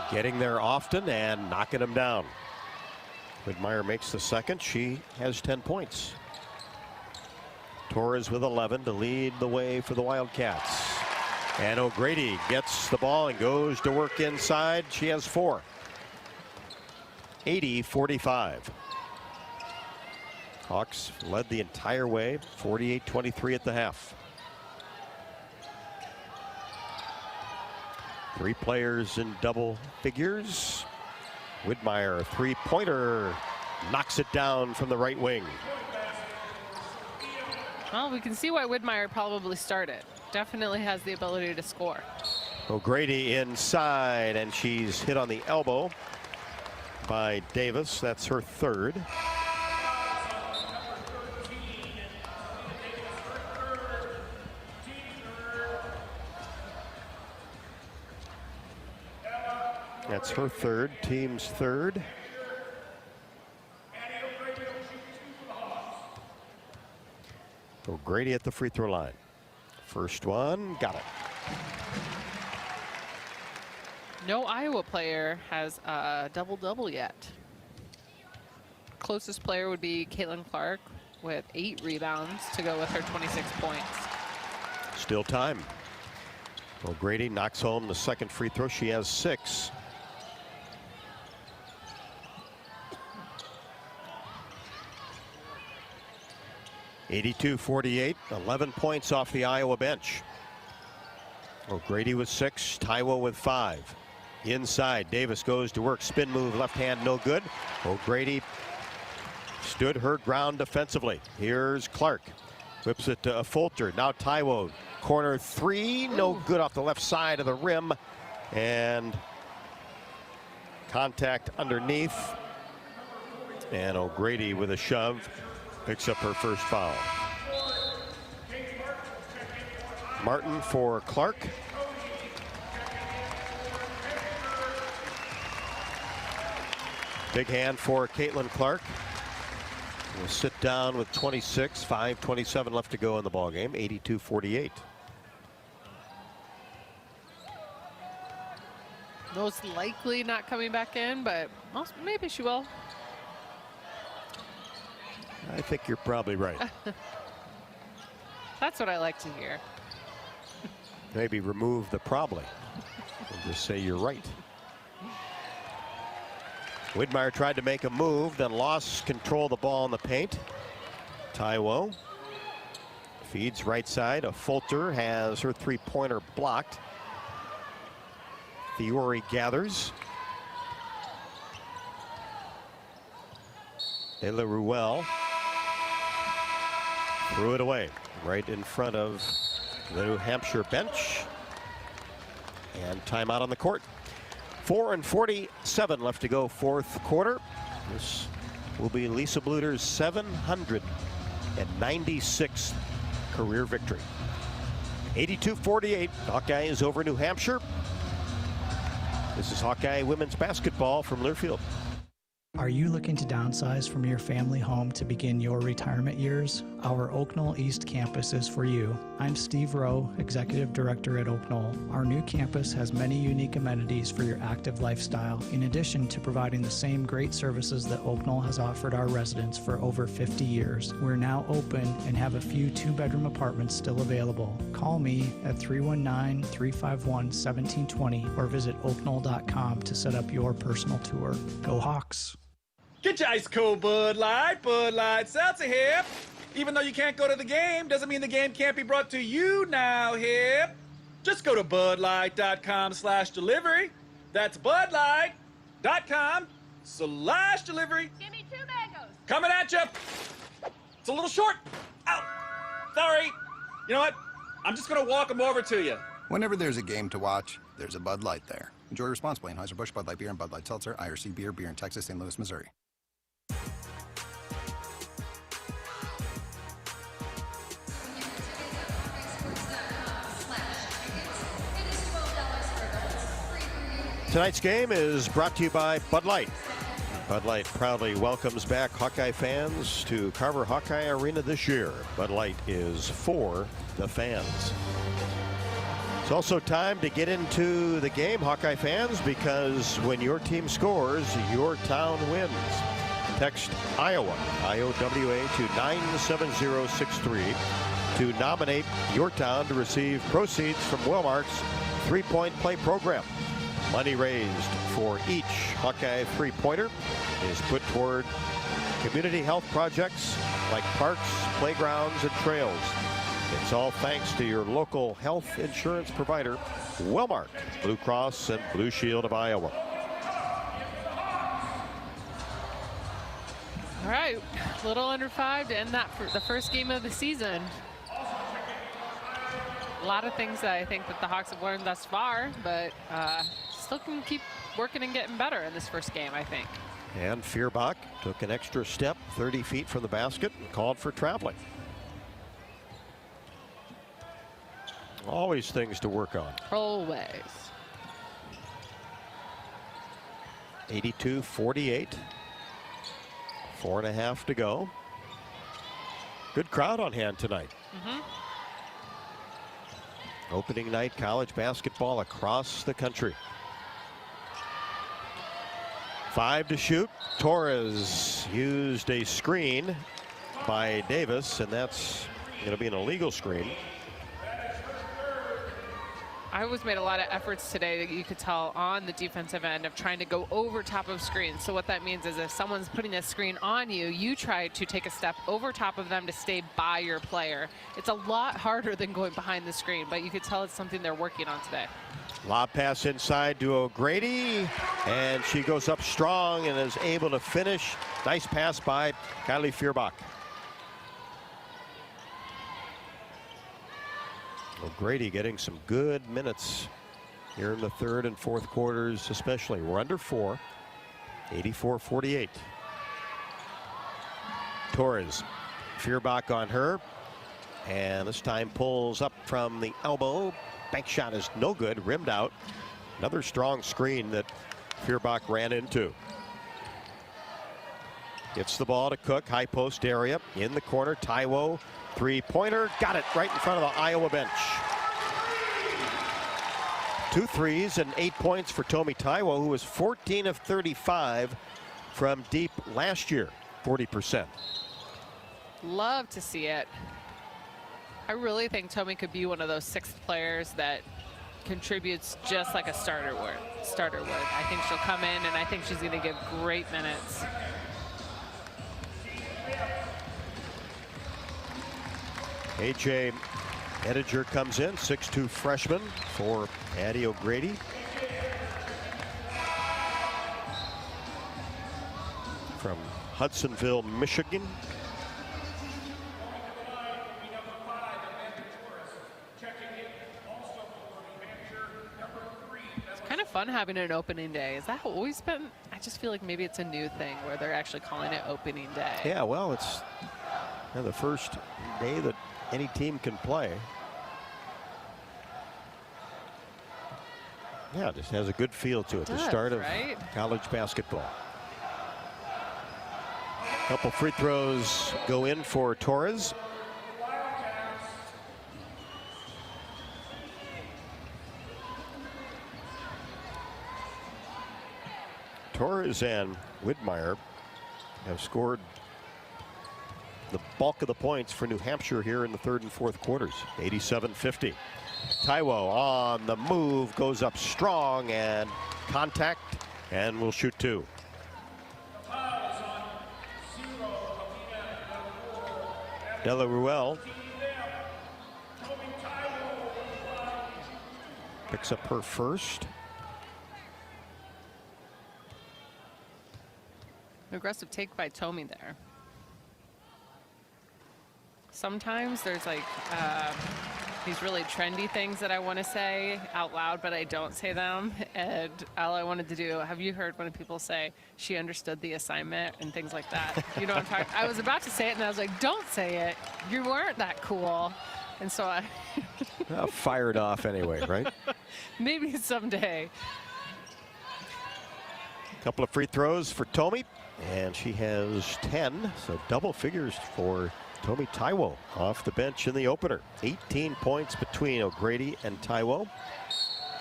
Getting there often and knocking them down. Widmeyer makes the second. She has 10 points. Torres with 11 to lead the way for the Wildcats. And O'Grady gets the ball and goes to work inside. She has 4. 80-45. Hawks led the entire way, 48-23 at the half. 3 players in double figures. Widmeyer, a three-pointer, knocks it down from the right wing. Well, we can see why Widmeyer probably started. Definitely has the ability to score. O'Grady inside, and she's hit on the elbow by Davis. That's her third. That's her third, team's third. O'Grady at the free throw line. First one, got it. No Iowa player has a double-double yet. Closest player would be Caitlin Clark with 8 rebounds to go with her 26 points. Still time. O'Grady knocks home the second free throw. She has 6. (82-48), 11 points off the Iowa bench. O'Grady with 6, Taiwo with 5. Inside, Davis goes to work, spin move, left hand, no good. O'Grady stood her ground defensively. Here's Clark, whips it to Fulter. Now Taiwo, corner 3, no good off the left side of the rim, and contact underneath. And O'Grady with a shove picks up her first foul. Martin for Clark. Big hand for Caitlin Clark. Will sit down with 26, 5:27 left to go in the ball game. 82-48. Most likely not coming back in, but maybe she will. I think you're probably right. That's what I like to hear. Maybe remove the probably and just say you're right. Widmeyer tried to make a move, then lost control of the ball in the paint. Taiwo feeds right side. A Fulter has her 3-pointer blocked. Fiore gathers. Ella Ruel threw it away right in front of the New Hampshire bench. And timeout on the court. 4:47 left to go, fourth quarter. This will be Lisa Bluter's 796th career victory. 82-48, Hawkeyes over New Hampshire. This is Hawkeye women's basketball from Learfield. Are you looking to downsize from your family home to begin your retirement years? Our Oak Knoll East campus is for you. I'm Steve Rowe, Executive Director at Oak Knoll. Our new campus has many unique amenities for your active lifestyle, in addition to providing the same great services that Oak Knoll has offered our residents for over 50 years. We're now open and have a few 2-bedroom apartments still available. Call me at 319-351-1720 or visit oakknoll.com to set up your personal tour. Go Hawks! Get your ice cold Bud Light Seltzer here. Even though you can't go to the game, doesn't mean the game can't be brought to you now here. Just go to budlight.com/delivery. That's budlight.com/delivery. Give me 2 mangoes. Coming at you. It's a little short. Ow. Sorry. You know what? I'm just going to walk them over to you. Whenever there's a game to watch, there's a Bud Light there. Enjoy responsibly. Anheuser-Busch, Bud Light Beer, and Bud Light Seltzer. IRC Beer, beer in Texas, St. Louis, Missouri. Tonight's game is brought to you by Bud Light. Bud Light proudly welcomes back Hawkeye fans to Carver Hawkeye Arena this year. Bud Light is for the fans. It's also time to get into the game, Hawkeye fans, because when your team scores, your town wins. Text Iowa, IOWA, to 97063 to nominate your town to receive proceeds from Wellmark's 3-point play program. Money raised for each Hawkeye 3-pointer is put toward community health projects like parks, playgrounds, and trails. It's all thanks to your local health insurance provider, Wellmark, Blue Cross and Blue Shield of Iowa. All right, a little under 5 to end that for the first game of the season. A lot of things that I think that the Hawks have learned thus far, but still can keep working and getting better in this first game, I think. And Feuerbach took an extra step 30 feet from the basket and called for traveling. Always things to work on. Always. 82-48. 4.5 to go. Good crowd on hand tonight. Opening night college basketball across the country. 5 to shoot. Torres used a screen by Davis, and that's going to be an illegal screen. Iowa's made a lot of efforts today that you could tell on the defensive end of trying to go over top of screens. So what that means is if someone's putting a screen on you, you try to take a step over top of them to stay by your player. It's a lot harder than going behind the screen, but you could tell it's something they're working on today. Lob pass inside to O'Grady, and she goes up strong and is able to finish. Nice pass by Kylie Feuerbach. O'Grady getting some good minutes here in the third and fourth quarters especially. We're under 4, 84-48. Torres, Feuerbach on her, and this time pulls up from the elbow. Bank shot is no good, rimmed out. Another strong screen that Feuerbach ran into. Gets the ball to Cook, high post area, in the corner, Taiwo. Three-pointer, got it right in front of the Iowa bench. 2 threes and 8 points for Tomi Taiwo, who was 14 of 35 from deep last year, 40%. Love to see it. I really think Tomi could be one of those 6th players that contributes just like a starter would. I think she'll come in, and I think she's going to give great minutes. AJ Ediger comes in, 6'2" freshman for Addie O'Grady. From Hudsonville, Michigan. It's kind of fun having an opening day. Has that always been? I just feel like maybe it's a new thing where they're actually calling it opening day. Yeah, well, it's the first day that any team can play. Yeah, just has a good feel to it. The start of college basketball. A couple free throws go in for Torres. Torres and Widmeyer have scored the bulk of the points for New Hampshire here in the third and fourth quarters. 87-50. Taiwo on the move, goes up strong, and contact, and will shoot 2. Della Ruel picks up her first. Aggressive take by Tomi there. Sometimes there's like these really trendy things that I want to say out loud, but I don't say them. And all I wanted to do, have you heard when people say she understood the assignment and things like that? You know what I'm talking? I was about to say it and I was like, don't say it. You weren't that cool. And so I fired off anyway, right? Maybe someday. A couple of free throws for Tomi, and she has 10, so double figures for Tomi Taiwo off the bench in the opener. 18 points between O'Grady and Taiwo.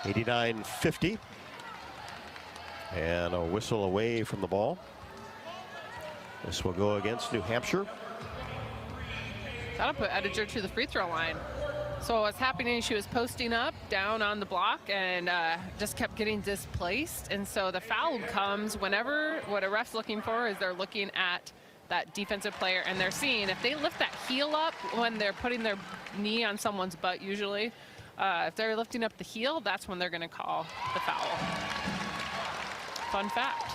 89-50. And a whistle away from the ball. This will go against New Hampshire. That'll put Ediger to the free throw line. So what's happening, she was posting up down on the block and just kept getting displaced. And so the foul comes whenever what a ref's looking for is they're looking at that defensive player and they're seeing if they lift that heel up when they're putting their knee on someone's butt usually. If they're lifting up the heel, that's when they're going to call the foul. Fun fact.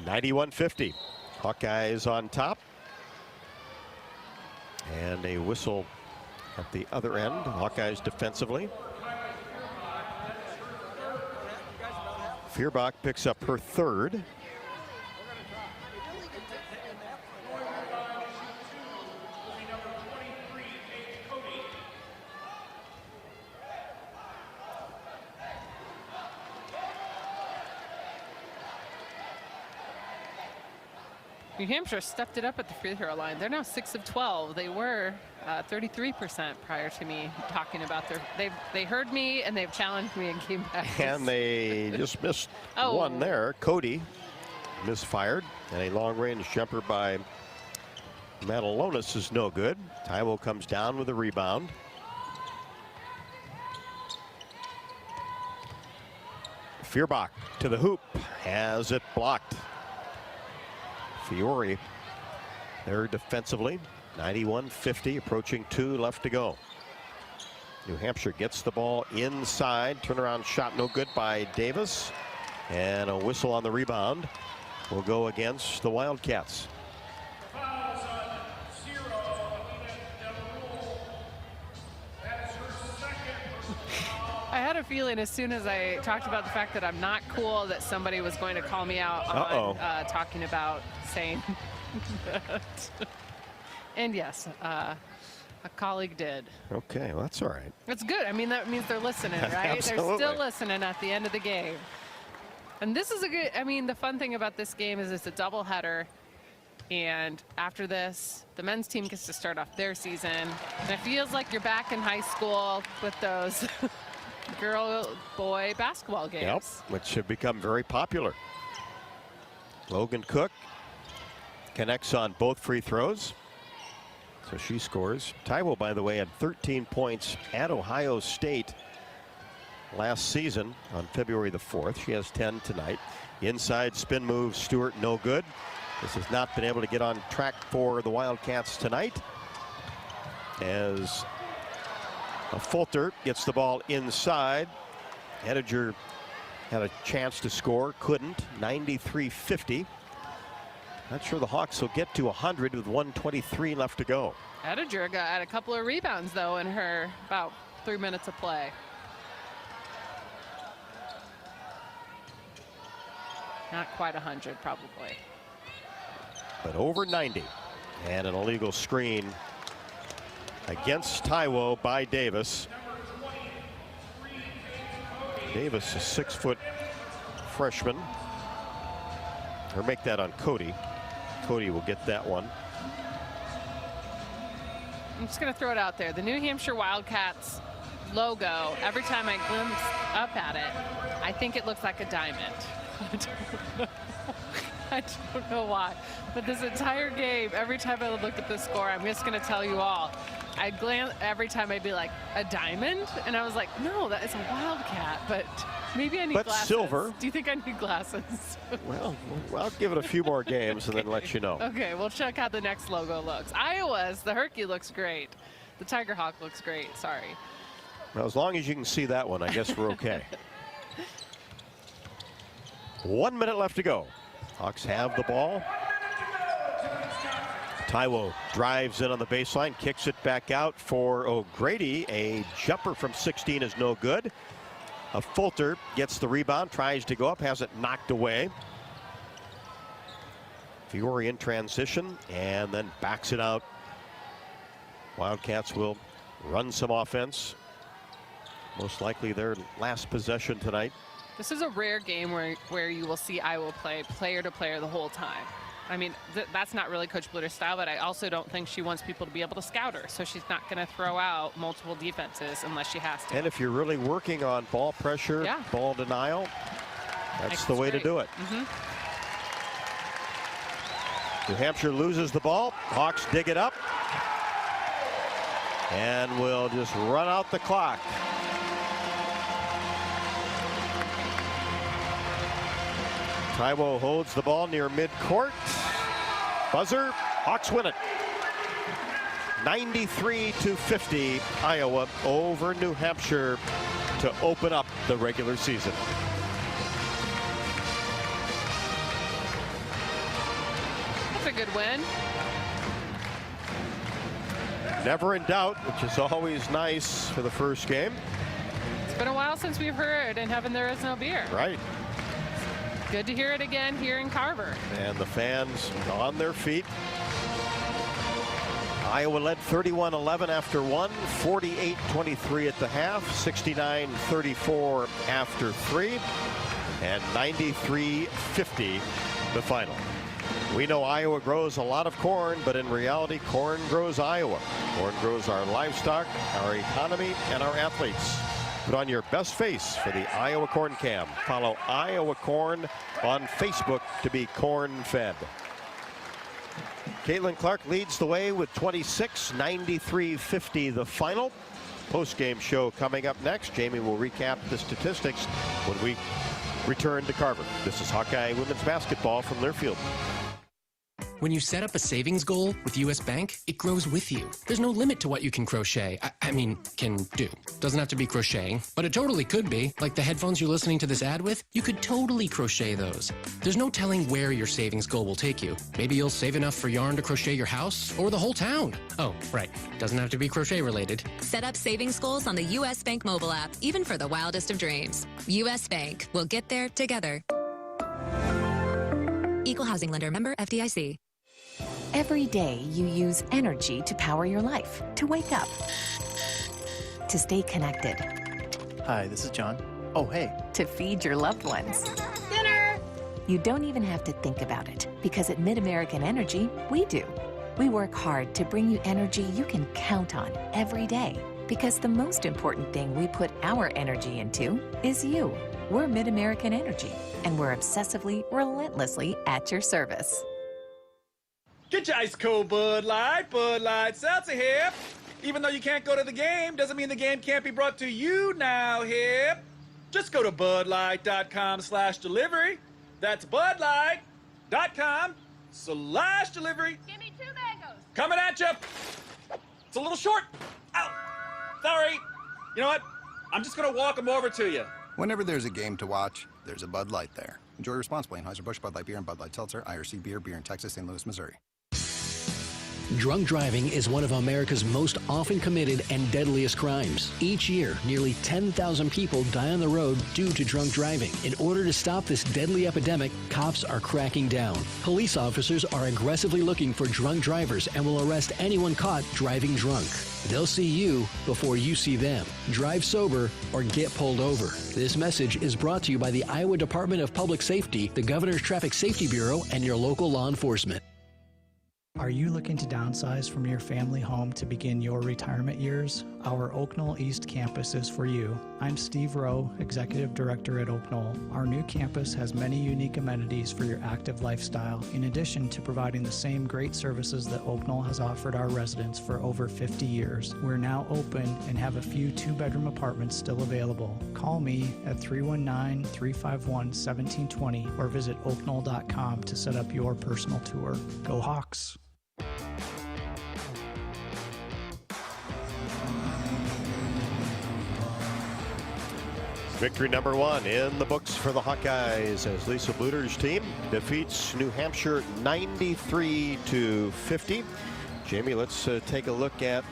(91-50). Hawkeyes on top. And a whistle at the other end. Hawkeyes defensively. Feuerbach picks up her third. New Hampshire stepped it up at the free throw line. They're now 6 of 12. They were 33% prior to me talking about they heard me and they've challenged me and came back. And they just missed one there. Cody misfired, and a long-range jumper by Matalonis is no good. Taiwo comes down with a rebound. Feuerbach to the hoop, has it blocked. Fiore there defensively. 91-50, approaching 2 left to go. New Hampshire gets the ball inside. Turnaround shot no good by Davis. And a whistle on the rebound will go against the Wildcats. I had a feeling as soon as I talked about the fact that I'm not cool that somebody was going to call me out on talking about saying that. And yes, a colleague did. Okay, well, that's all right. That's good. I mean, that means they're listening, right? They're still listening at the end of the game. And this is a good, I mean, the fun thing about this game is it's a doubleheader. And after this, the men's team gets to start off their season. And it feels like you're back in high school with those girl-boy basketball games. Yep, which have become very popular. Logan Cook connects on both free throws. So she scores. Taiwo, by the way, had 13 points at Ohio State last season on February the 4th. She has 10 tonight. Inside spin move, Stewart, no good. This has not been able to get on track for the Wildcats tonight, as Fulter gets the ball inside. Ettinger had a chance to score, couldn't. 93-50. Not sure the Hawks will get to 100 with 1:23 left to go. Ettinger got a couple of rebounds, though, in her about 3 minutes of play. Not quite 100, probably. But over 90. And an illegal screen against Taiwo by Davis. Davis, a 6-foot freshman. Or make that on Cody. Cody will get that one. I'm just going to throw it out there. The New Hampshire Wildcats logo, every time I glimpse up at it, I think it looks like a diamond. I don't know why. But this entire game, every time I look at the score, I'm just going to tell you all, I glance every time I'd be like, a diamond? And I was like, no, that is a Wildcat, but maybe I need glasses. Silver. Do you think I need glasses? Well, I'll give it a few more games and then let you know. Okay, we'll check how the next logo looks. Iowa's, the Herky looks great. The Tiger Hawk looks great, sorry. Well, as long as you can see that one, I guess we're okay. 1 minute left to go. Hawks have the ball. Taiwo drives in on the baseline, kicks it back out for O'Grady. A jumper from 16 is no good. A Fulter gets the rebound, tries to go up, has it knocked away. Fiore in transition and then backs it out. Wildcats will run some offense. Most likely their last possession tonight. This is a rare game where you will see Iowa play player to player the whole time. I mean, that's not really Coach Bluter's style, but I also don't think she wants people to be able to scout her. So she's not going to throw out multiple defenses unless she has to. And if you're really working on ball pressure, ball denial, that's the way to do it. New Hampshire loses the ball. Hawks dig it up and will just run out the clock. Taiwo holds the ball near midcourt. Buzzer, Hawks win it. 93-50, Iowa over New Hampshire to open up the regular season. That's a good win. Never in doubt, which is always nice for the first game. It's been a while since we've heard "In Heaven There Is No Beer." Right. Good to hear it again here in Carver. And the fans on their feet. Iowa led 31-11 after one, 48-23 at the half, 69-34 after three, and 93-50 the final. We know Iowa grows a lot of corn, but in reality, corn grows Iowa. Corn grows our livestock, our economy, and our athletes. Put on your best face for the Iowa Corn Cam. Follow Iowa Corn on Facebook to be corn-fed. Caitlin Clark leads the way with 26, 93-50 the final. Post-game show coming up next. Jamie will recap the statistics when we return to Carver. This is Hawkeye women's basketball from Learfield. When you set up a savings goal with U.S. Bank, it grows with you. There's no limit to what you can crochet. Can do. Doesn't have to be crocheting, but it totally could be. Like the headphones you're listening to this ad with, you could totally crochet those. There's no telling where your savings goal will take you. Maybe you'll save enough for yarn to crochet your house or the whole town. Oh, right. Doesn't have to be crochet related. Set up savings goals on the U.S. Bank mobile app, even for the wildest of dreams. U.S. Bank. We'll get there together. Equal housing lender, member FDIC. Every day you use energy to power your life, to wake up, to stay connected. Hi, this is John. Oh, hey. To feed your loved ones. Dinner! You don't even have to think about it, because at Mid-American Energy, we do. We work hard to bring you energy you can count on every day, because the most important thing we put our energy into is you. We're Mid-American Energy, and we're obsessively, relentlessly at your service. Get your ice cold Bud Light Seltzer here. Even though you can't go to the game, doesn't mean the game can't be brought to you now here. Just go to budlight.com/delivery. That's budlight.com/delivery. Give me 2 mangoes. Coming at you. It's a little short. Ow. Sorry. You know what? I'm just going to walk them over to you. Whenever there's a game to watch, there's a Bud Light there. Enjoy responsibly. Anheuser-Busch, Bud Light Beer, and Bud Light Seltzer, IRC Beer, beer in Texas, St. Louis, Missouri. Drunk driving is one of America's most often committed and deadliest crimes. Each year, nearly 10,000 people die on the road due to drunk driving. In order to stop this deadly epidemic, cops are cracking down. Police officers are aggressively looking for drunk drivers and will arrest anyone caught driving drunk. They'll see you before you see them. Drive sober or get pulled over. This message is brought to you by the Iowa Department of Public Safety, the Governor's Traffic Safety Bureau, and your local law enforcement. Are you looking to downsize from your family home to begin your retirement years? Our Oak Knoll East campus is for you. I'm Steve Rowe, Executive Director at Oak Knoll. Our new campus has many unique amenities for your active lifestyle, in addition to providing the same great services that Oak Knoll has offered our residents for over 50 years. We're now open and have a few 2-bedroom apartments still available. Call me at 319-351-1720 or visit oakknoll.com to set up your personal tour. Go Hawks! Victory number 1 in the books for the Hawkeyes as Lisa Bluter's team defeats New Hampshire 93-50. Jamie, let's take a look at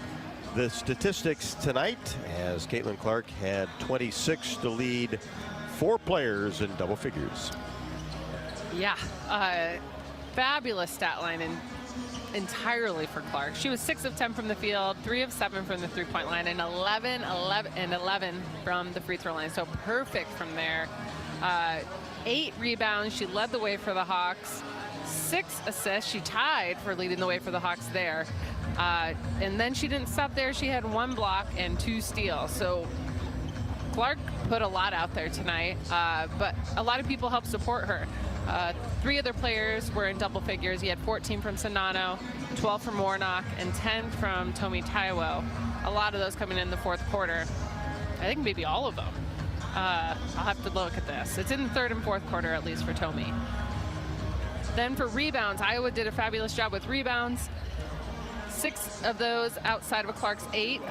the statistics tonight as Caitlin Clark had 26 to lead 4 players in double figures. Yeah, fabulous stat line entirely for Clark. She was 6 of 10 from the field, 3 of 7 from the three-point line, and 11 from the free throw line. So perfect from there. 8 rebounds. She led the way for the Hawks. 6 assists. She tied for leading the way for the Hawks there. And then she didn't stop there. She had 1 block and 2 steals. So Clark put a lot out there tonight, but a lot of people helped support her. 3 other players were in double figures. He had 14 from Sonano, 12 from Warnock, and 10 from Tomi Taiwo. A lot of those coming in the fourth quarter. I think maybe all of them. I'll have to look at this. It's in the third and fourth quarter, at least for Tomi. Then for rebounds, Iowa did a fabulous job with rebounds. 6 of those outside of Clark's 8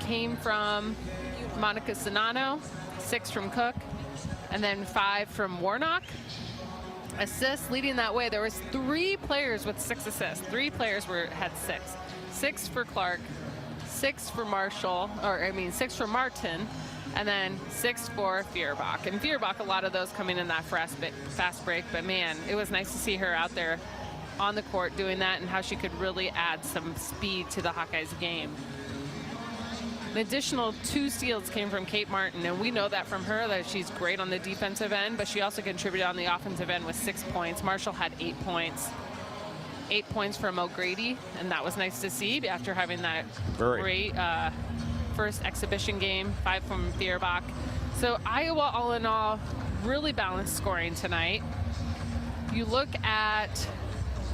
came from Monica Sonano, 6 from Cook, and then 5 from Warnock. Assists leading that way, there was 3 players with 6 assists. 3 players had 6. 6 for Clark, 6 for Martin, and then 6 for Feuerbach. And Feuerbach, a lot of those coming in that fast break, but man, it was nice to see her out there on the court doing that and how she could really add some speed to the Hawkeyes game. An additional 2 steals came from Kate Martin, and we know that from her, that she's great on the defensive end, but she also contributed on the offensive end with 6 points. Marshall had 8 points. 8 points from O'Grady, and that was nice to see after having that great first exhibition game. 5 from Bierbach. So Iowa, all in all, really balanced scoring tonight. You look at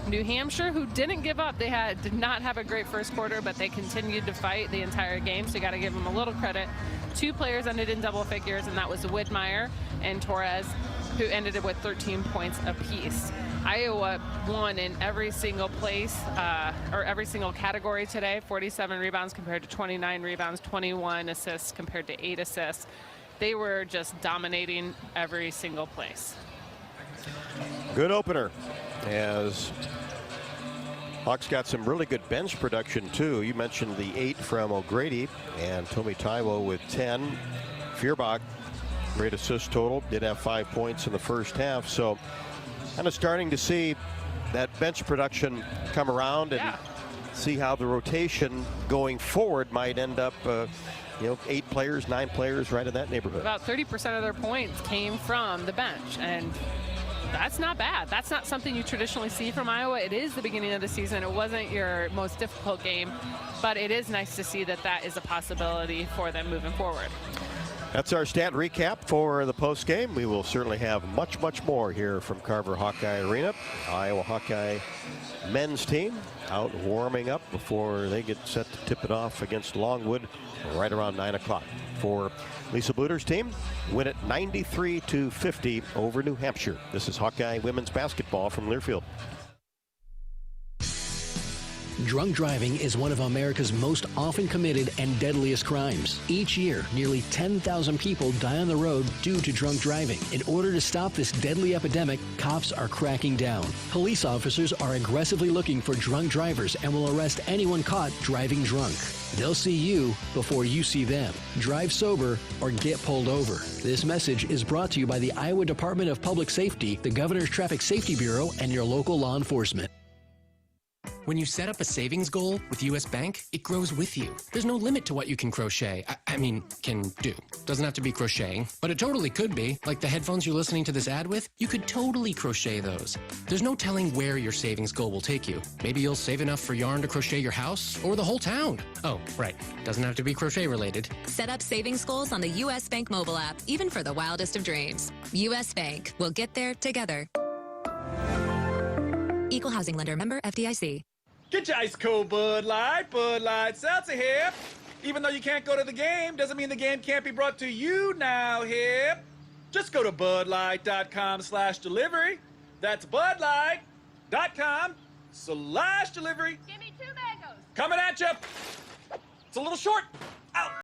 New Hampshire, who didn't give up. They did not have a great first quarter, but they continued to fight the entire game, so you got to give them a little credit. 2 players ended in double figures, and that was Widmeyer and Torres, who ended it with 13 points apiece. Iowa won in every single place, or every single category today. 47 rebounds compared to 29 rebounds, 21 assists compared to 8 assists. They were just dominating every single place. Good opener, as Hawks got some really good bench production too. You mentioned the 8 from O'Grady, and Tomi Taiwo with 10. Feuerbach, great assist total, did have 5 points in the first half. So kind of starting to see that bench production come around and see how the rotation going forward might end up, 8 players, 9 players, right in that neighborhood. About 30% of their points came from the bench, and that's not bad. That's not something you traditionally see from Iowa. It is the beginning of the season. It wasn't your most difficult game, but it is nice to see that that is a possibility for them moving forward. That's our stat recap for the post game. We will certainly have much, much more here from Carver Hawkeye Arena. Iowa Hawkeye men's team out warming up before they get set to tip it off against Longwood right around 9 o'clock. For Lisa Bluter's team, win it 93-50 over New Hampshire. This is Hawkeye women's basketball from Learfield. Drunk driving is one of America's most often committed and deadliest crimes. Each year, nearly 10,000 people die on the road due to drunk driving. In order to stop this deadly epidemic, cops are cracking down. Police officers are aggressively looking for drunk drivers and will arrest anyone caught driving drunk. They'll see you before you see them. Drive sober or get pulled over. This message is brought to you by the Iowa Department of Public Safety, the Governor's Traffic Safety Bureau, and your local law enforcement. When you set up a savings goal with U.S. Bank, it grows with you. There's no limit to what you can crochet. Can do. Doesn't have to be crocheting, but it totally could be. Like the headphones you're listening to this ad with, you could totally crochet those. There's no telling where your savings goal will take you. Maybe you'll save enough for yarn to crochet your house or the whole town. Oh, right. Doesn't have to be crochet related. Set up savings goals on the U.S. Bank mobile app, even for the wildest of dreams. U.S. Bank. We'll get there together. Equal housing lender, member FDIC. Get your ice cold Bud Light Seltzer here. Even though you can't go to the game, doesn't mean the game can't be brought to you now here. Just go to budlight.com/delivery. That's budlight.com/delivery. Give me 2 mangoes. Coming at you. It's a little short.